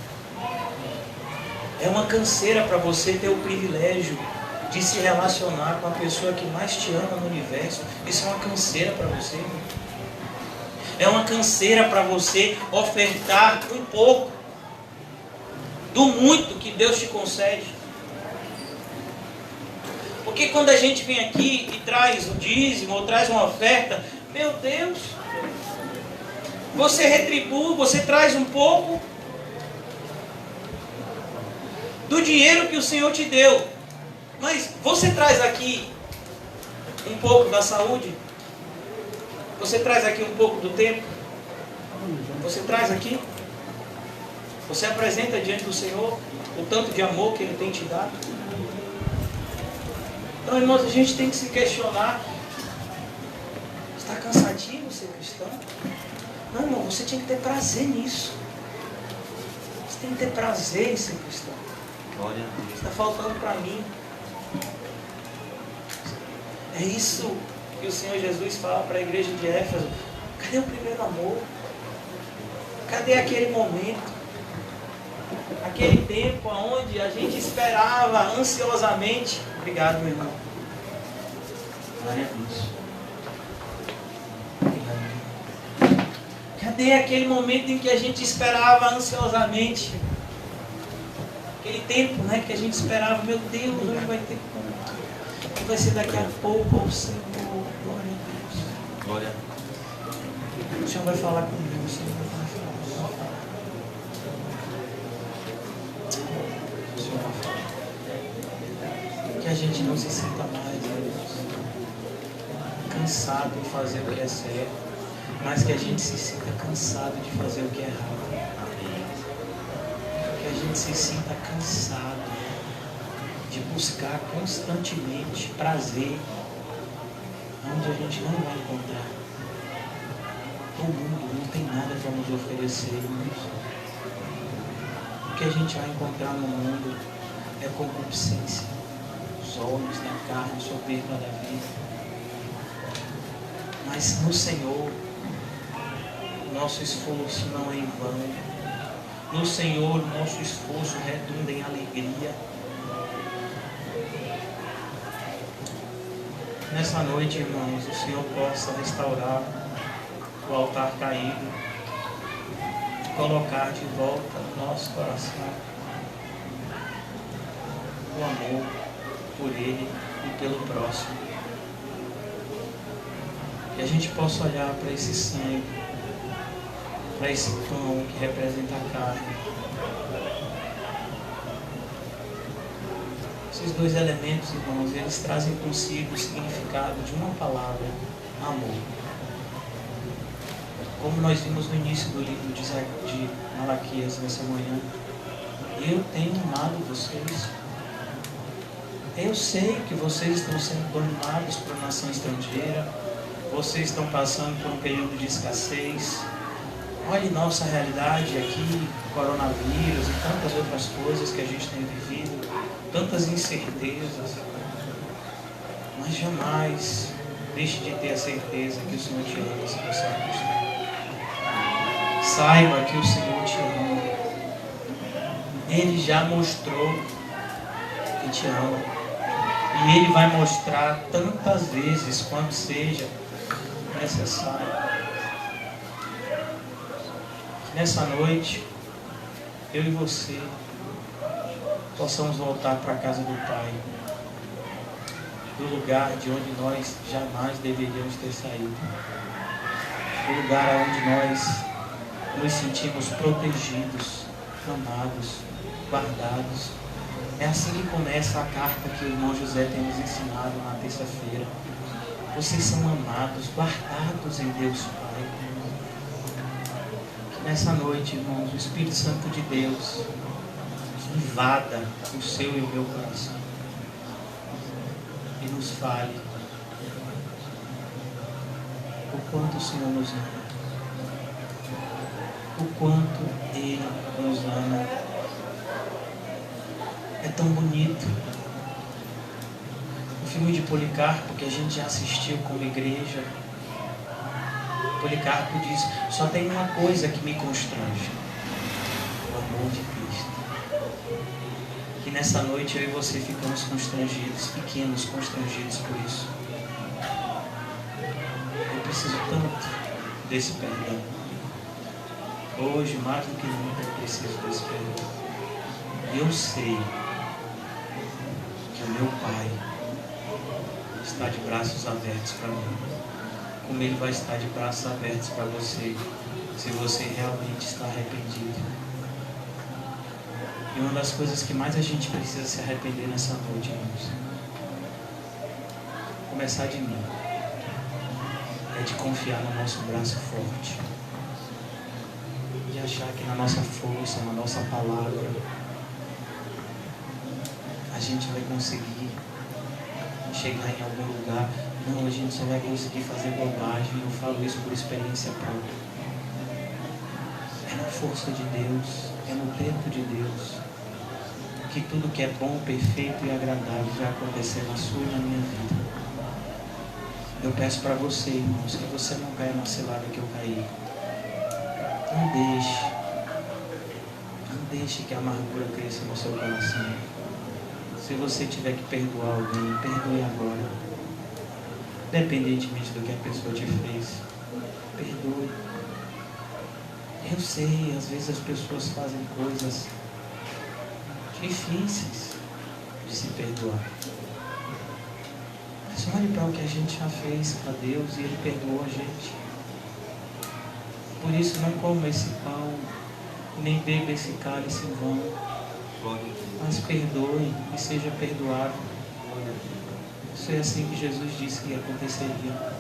É uma canseira para você ter o privilégio de se relacionar com a pessoa que mais te ama no universo? Isso é uma canseira para você? É uma canseira para você ofertar um pouco do muito que Deus te concede? Porque quando a gente vem aqui e traz o dízimo ou traz uma oferta, meu Deus, você retribui, você traz um pouco do dinheiro que o Senhor te deu. Mas você traz aqui um pouco da saúde? Você traz aqui um pouco do tempo? Você traz aqui? Você apresenta diante do Senhor o tanto de amor que Ele tem te dado? Então, irmãos, a gente tem que se questionar. Está cansativo ser cristão? Não, irmão, você tinha que ter prazer nisso. Você tem que ter prazer em ser cristão. Glória a Deus. Está faltando para mim. É isso que o Senhor Jesus fala para a igreja de Éfeso. Cadê o primeiro amor? Cadê aquele momento? Aquele tempo onde a gente esperava ansiosamente. Obrigado, meu irmão. Glória a Deus. Cadê aquele momento em que a gente esperava ansiosamente? Aquele tempo, né, que a gente esperava, meu Deus, hoje vai ter como? Que vai ser daqui a pouco, ao Senhor. Glória a Deus. Glória a Deus. O Senhor vai falar comigo, o Senhor vai falar. O Senhor vai falar. Que a gente não se sinta mais, Deus, cansado de fazer o que é certo, mas que a gente se sinta cansado de fazer o que é errado. Que a gente se sinta cansado de buscar constantemente prazer onde a gente não vai encontrar. O mundo não tem nada para nos oferecer, irmãos. O que a gente vai encontrar no mundo é concupiscência, os olhos da carne, soberba da vida. Mas no Senhor, nosso esforço não é em vão. No Senhor, nosso esforço redunda em alegria. Nessa noite, irmãos, o Senhor possa restaurar o altar caído, colocar de volta no nosso coração o amor por Ele e pelo próximo. Que a gente possa olhar para esse sangue, para esse pão que representa a carne. Esses dois elementos, irmãos, eles trazem consigo o significado de uma palavra: amor. Como nós vimos no início do livro de Malaquias nessa manhã, eu tenho amado vocês. Eu sei que vocês estão sendo dominados por uma nação estrangeira, vocês estão passando por um período de escassez. Olhe nossa realidade aqui, coronavírus e tantas outras coisas que a gente tem vivido, tantas incertezas. Mas jamais deixe de ter a certeza que o Senhor te ama se você acreditar. Saiba que o Senhor te ama. Ele já mostrou que te ama. E Ele vai mostrar tantas vezes quanto seja necessário. Nessa noite, eu e você possamos voltar para a casa do Pai, do lugar de onde nós jamais deveríamos ter saído, do lugar onde nós nos sentimos protegidos, amados, guardados. É assim que começa a carta que o irmão José tem nos ensinado na terça-feira. Vocês são amados, guardados em Deus Pai. Que nessa noite, irmãos, o Espírito Santo de Deus invada o seu e o meu coração e nos fale o quanto o Senhor nos ama, o quanto Ele nos ama. É tão bonito o filme de Policarpo, que a gente já assistiu como igreja. Policarpo diz: só tem uma coisa que me constrange: o amor de Cristo. Que nessa noite eu e você ficamos constrangidos, pequenos, constrangidos por isso. Eu preciso tanto desse perdão. Hoje, mais do que nunca, eu preciso desse perdão. E eu sei que o meu Pai está de braços abertos para mim, como Ele vai estar de braços abertos para você, se você realmente está arrependido. E uma das coisas que mais a gente precisa se arrepender nessa noite, irmãos, começar de mim, é de confiar no nosso braço forte, de achar que na nossa força, na nossa palavra, a gente vai conseguir chegar em algum lugar. Não, a gente só vai conseguir fazer bobagem. Eu falo isso por experiência própria. É na força de Deus, é no tempo de Deus, que tudo que é bom, perfeito e agradável vai acontecer na sua e na minha vida. Eu peço para você, irmãos, que você não caia na cilada que eu caí. Não deixe que a amargura cresça no seu coração. Se você tiver que perdoar alguém, perdoe agora. Independentemente do que a pessoa te fez, perdoe. Eu sei, às vezes as pessoas fazem coisas difíceis de se perdoar. Mas olhe para o que a gente já fez para Deus e Ele perdoou a gente. Por isso não coma esse pão, nem beba esse cálice em vão. Mas perdoe e seja perdoado. Isso é assim que Jesus disse que aconteceria.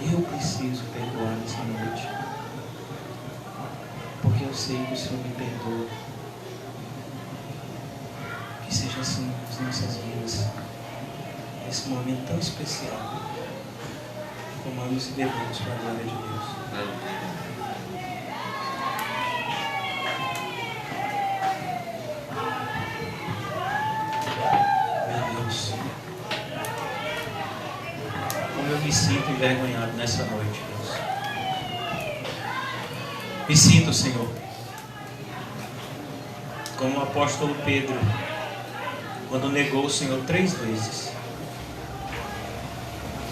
Eu preciso perdoar nessa noite, porque eu sei que o Senhor me perdoa. Que seja assim nas nossas vidas, nesse momento tão especial. Comamos e bebamos para a glória de Deus. Me sinto envergonhado nessa noite, Deus. Me sinto, Senhor, como o apóstolo Pedro, quando negou o Senhor 3 vezes.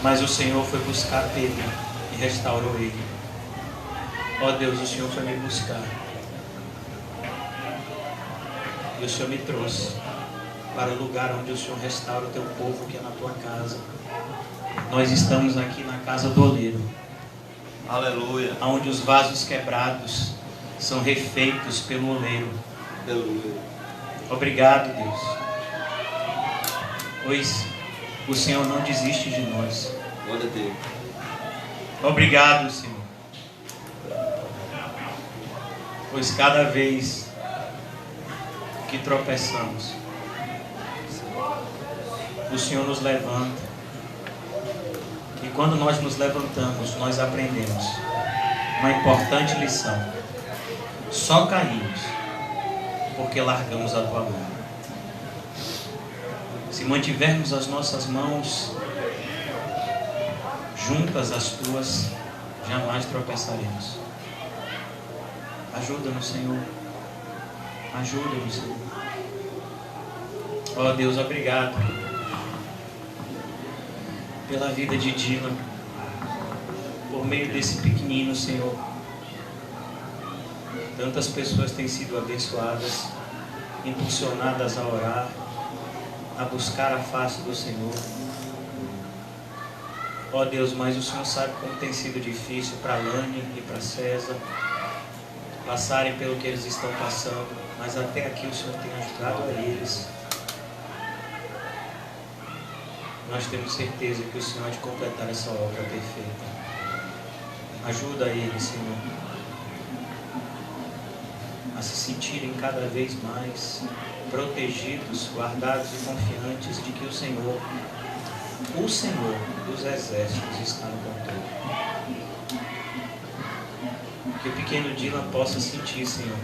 Mas o Senhor foi buscar Pedro e restaurou ele. Ó Deus, o Senhor foi me buscar. E o Senhor me trouxe para o lugar onde o Senhor restaura o teu povo, que é na tua casa. Nós estamos aqui na casa do oleiro. Aleluia. Onde os vasos quebrados são refeitos pelo oleiro. Aleluia. Obrigado, Deus. Pois o Senhor não desiste de nós. Glória a Deus. Obrigado, Senhor. Pois cada vez que tropeçamos, o Senhor nos levanta. E quando nós nos levantamos, nós aprendemos uma importante lição. Só caímos porque largamos a tua mão. Se mantivermos as nossas mãos juntas às tuas, jamais tropeçaremos. Ajuda-nos, Senhor, Ajuda-nos, Senhor. Ó Deus, obrigado pela vida de Dylan, por meio desse pequenino, Senhor. Tantas pessoas têm sido abençoadas, impulsionadas a orar, a buscar a face do Senhor. Ó Deus, mas o Senhor sabe como tem sido difícil para Lani e para César passarem pelo que eles estão passando, mas até aqui o Senhor tem ajudado a eles. Nós temos certeza que o Senhor há de completar essa obra perfeita. Ajuda eles, Senhor, a se sentirem cada vez mais protegidos, guardados e confiantes de que o Senhor dos exércitos está no controle. Que o pequeno Dylan possa sentir, Senhor,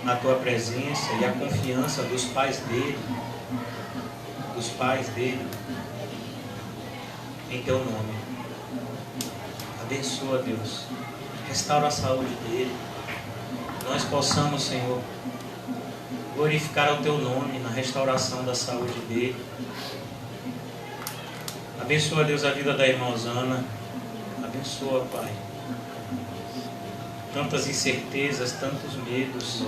a Tua presença e a confiança dos pais dele, em Teu nome. Abençoa, Deus, restaura a saúde dele. Nós possamos, Senhor, glorificar o Teu nome na restauração da saúde dele. Abençoa, Deus, a vida da irmã Osana. Abençoa, Pai. Tantas incertezas, tantos medos.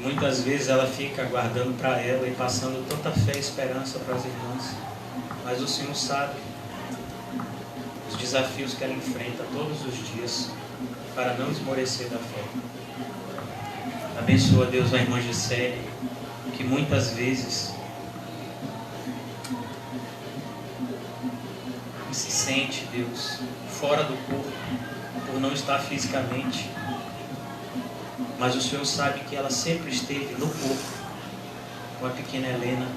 Muitas vezes ela fica guardando para ela e passando tanta fé e esperança para as irmãs. Mas o Senhor sabe os desafios que ela enfrenta todos os dias para não esmorecer da fé. Abençoa, Deus, a irmã Gisele, que muitas vezes se sente, Deus, fora do corpo, por não estar fisicamente. Mas o Senhor sabe que ela sempre esteve no corpo com a pequena Helena,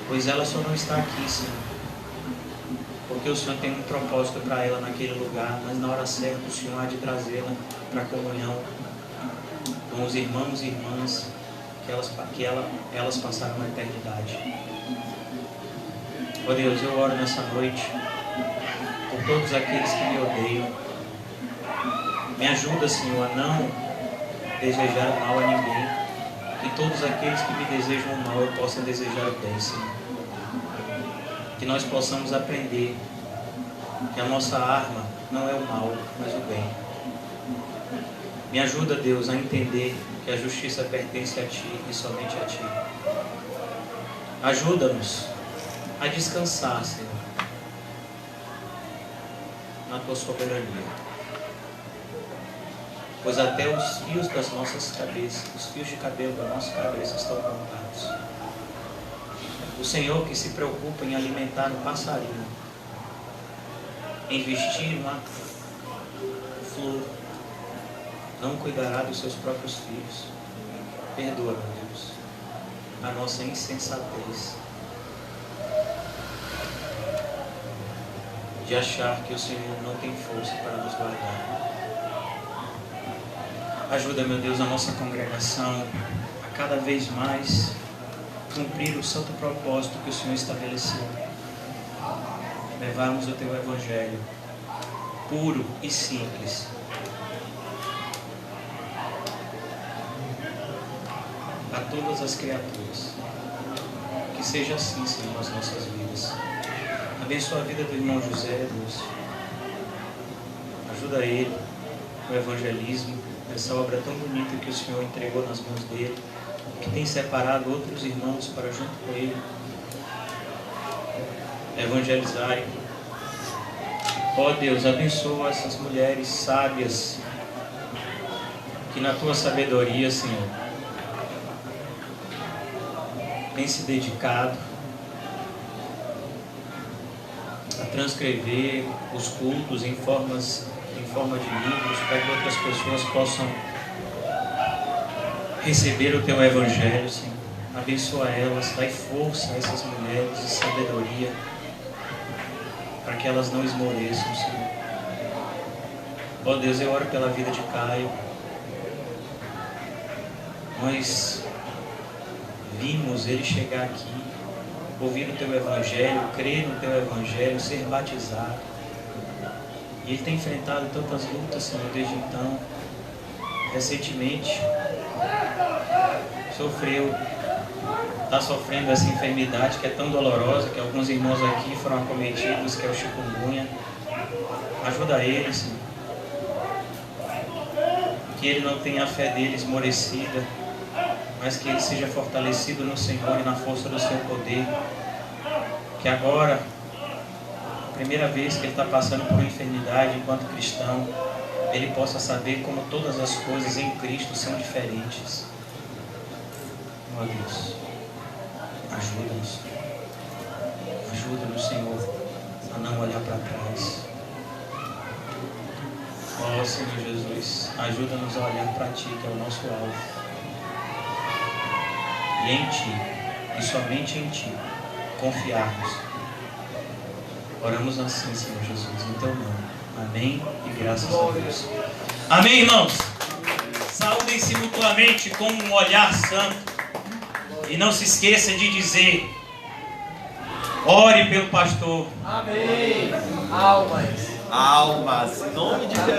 pois ela só não está aqui, Senhor, porque o Senhor tem um propósito para ela naquele lugar, mas na hora certa o Senhor há de trazê-la para a comunhão com os irmãos e irmãs que elas passaram na eternidade. Ó Deus, eu oro nessa noite por todos aqueles que me odeiam. Me ajuda, Senhor, a não desejar mal a ninguém. Que todos aqueles que me desejam o mal eu possa desejar o bem, Senhor. Que nós possamos aprender que a nossa arma não é o mal, mas o bem. Me ajuda, Deus, a entender que a justiça pertence a Ti e somente a Ti. Ajuda-nos a descansar, Senhor, na Tua soberania. Pois até os fios das nossas cabeças, os fios de cabelo da nossa cabeça estão contados. O Senhor que se preocupa em alimentar um passarinho, em vestir uma flor, não cuidará dos seus próprios filhos. Perdoa, meu Deus, a nossa insensatez de achar que o Senhor não tem força para nos guardar. Ajuda, meu Deus, a nossa congregação a cada vez mais cumprir o santo propósito que o Senhor estabeleceu. Levarmos o Teu Evangelho puro e simples a todas as criaturas. Que seja assim, Senhor, nas nossas vidas. Abençoa a vida do irmão José, Deus. Ajuda ele no evangelismo, essa obra tão bonita que o Senhor entregou nas mãos dele, que tem separado outros irmãos para junto com ele evangelizarem. Ó Deus, abençoa essas mulheres sábias que na Tua sabedoria, Senhor, têm se dedicado a transcrever os cultos em forma de livros, para que outras pessoas possam receber o Teu Evangelho, Senhor. Abençoa elas, dai força a essas mulheres e sabedoria, para que elas não esmoreçam, Senhor. Ó Deus, eu oro pela vida de Caio. Nós vimos ele chegar aqui, ouvir o Teu Evangelho, crer no Teu Evangelho, ser batizado. E ele tem enfrentado tantas lutas, Senhor, desde então. Recentemente, está sofrendo essa enfermidade que é tão dolorosa, que alguns irmãos aqui foram acometidos, que é o chikungunya. Ajuda ele, Senhor. Que ele não tenha a fé dele esmorecida, mas que ele seja fortalecido no Senhor e na força do seu poder. Que agora, a primeira vez que ele está passando por uma enfermidade enquanto cristão, ele possa saber como todas as coisas em Cristo são diferentes. Ó Deus, ajuda-nos. Ajuda-nos, Senhor, a não olhar para trás. Ó Senhor Jesus, ajuda-nos a olhar para Ti, que é o nosso alvo. E em Ti, e somente em Ti, confiarmos. Oramos assim, Senhor Jesus, em Teu nome. Amém e graças a Deus. Amém, irmãos? Saúdem-se mutuamente com um olhar santo. E não se esqueça de dizer: ore pelo pastor. Amém. Almas. Almas, em nome de Jesus.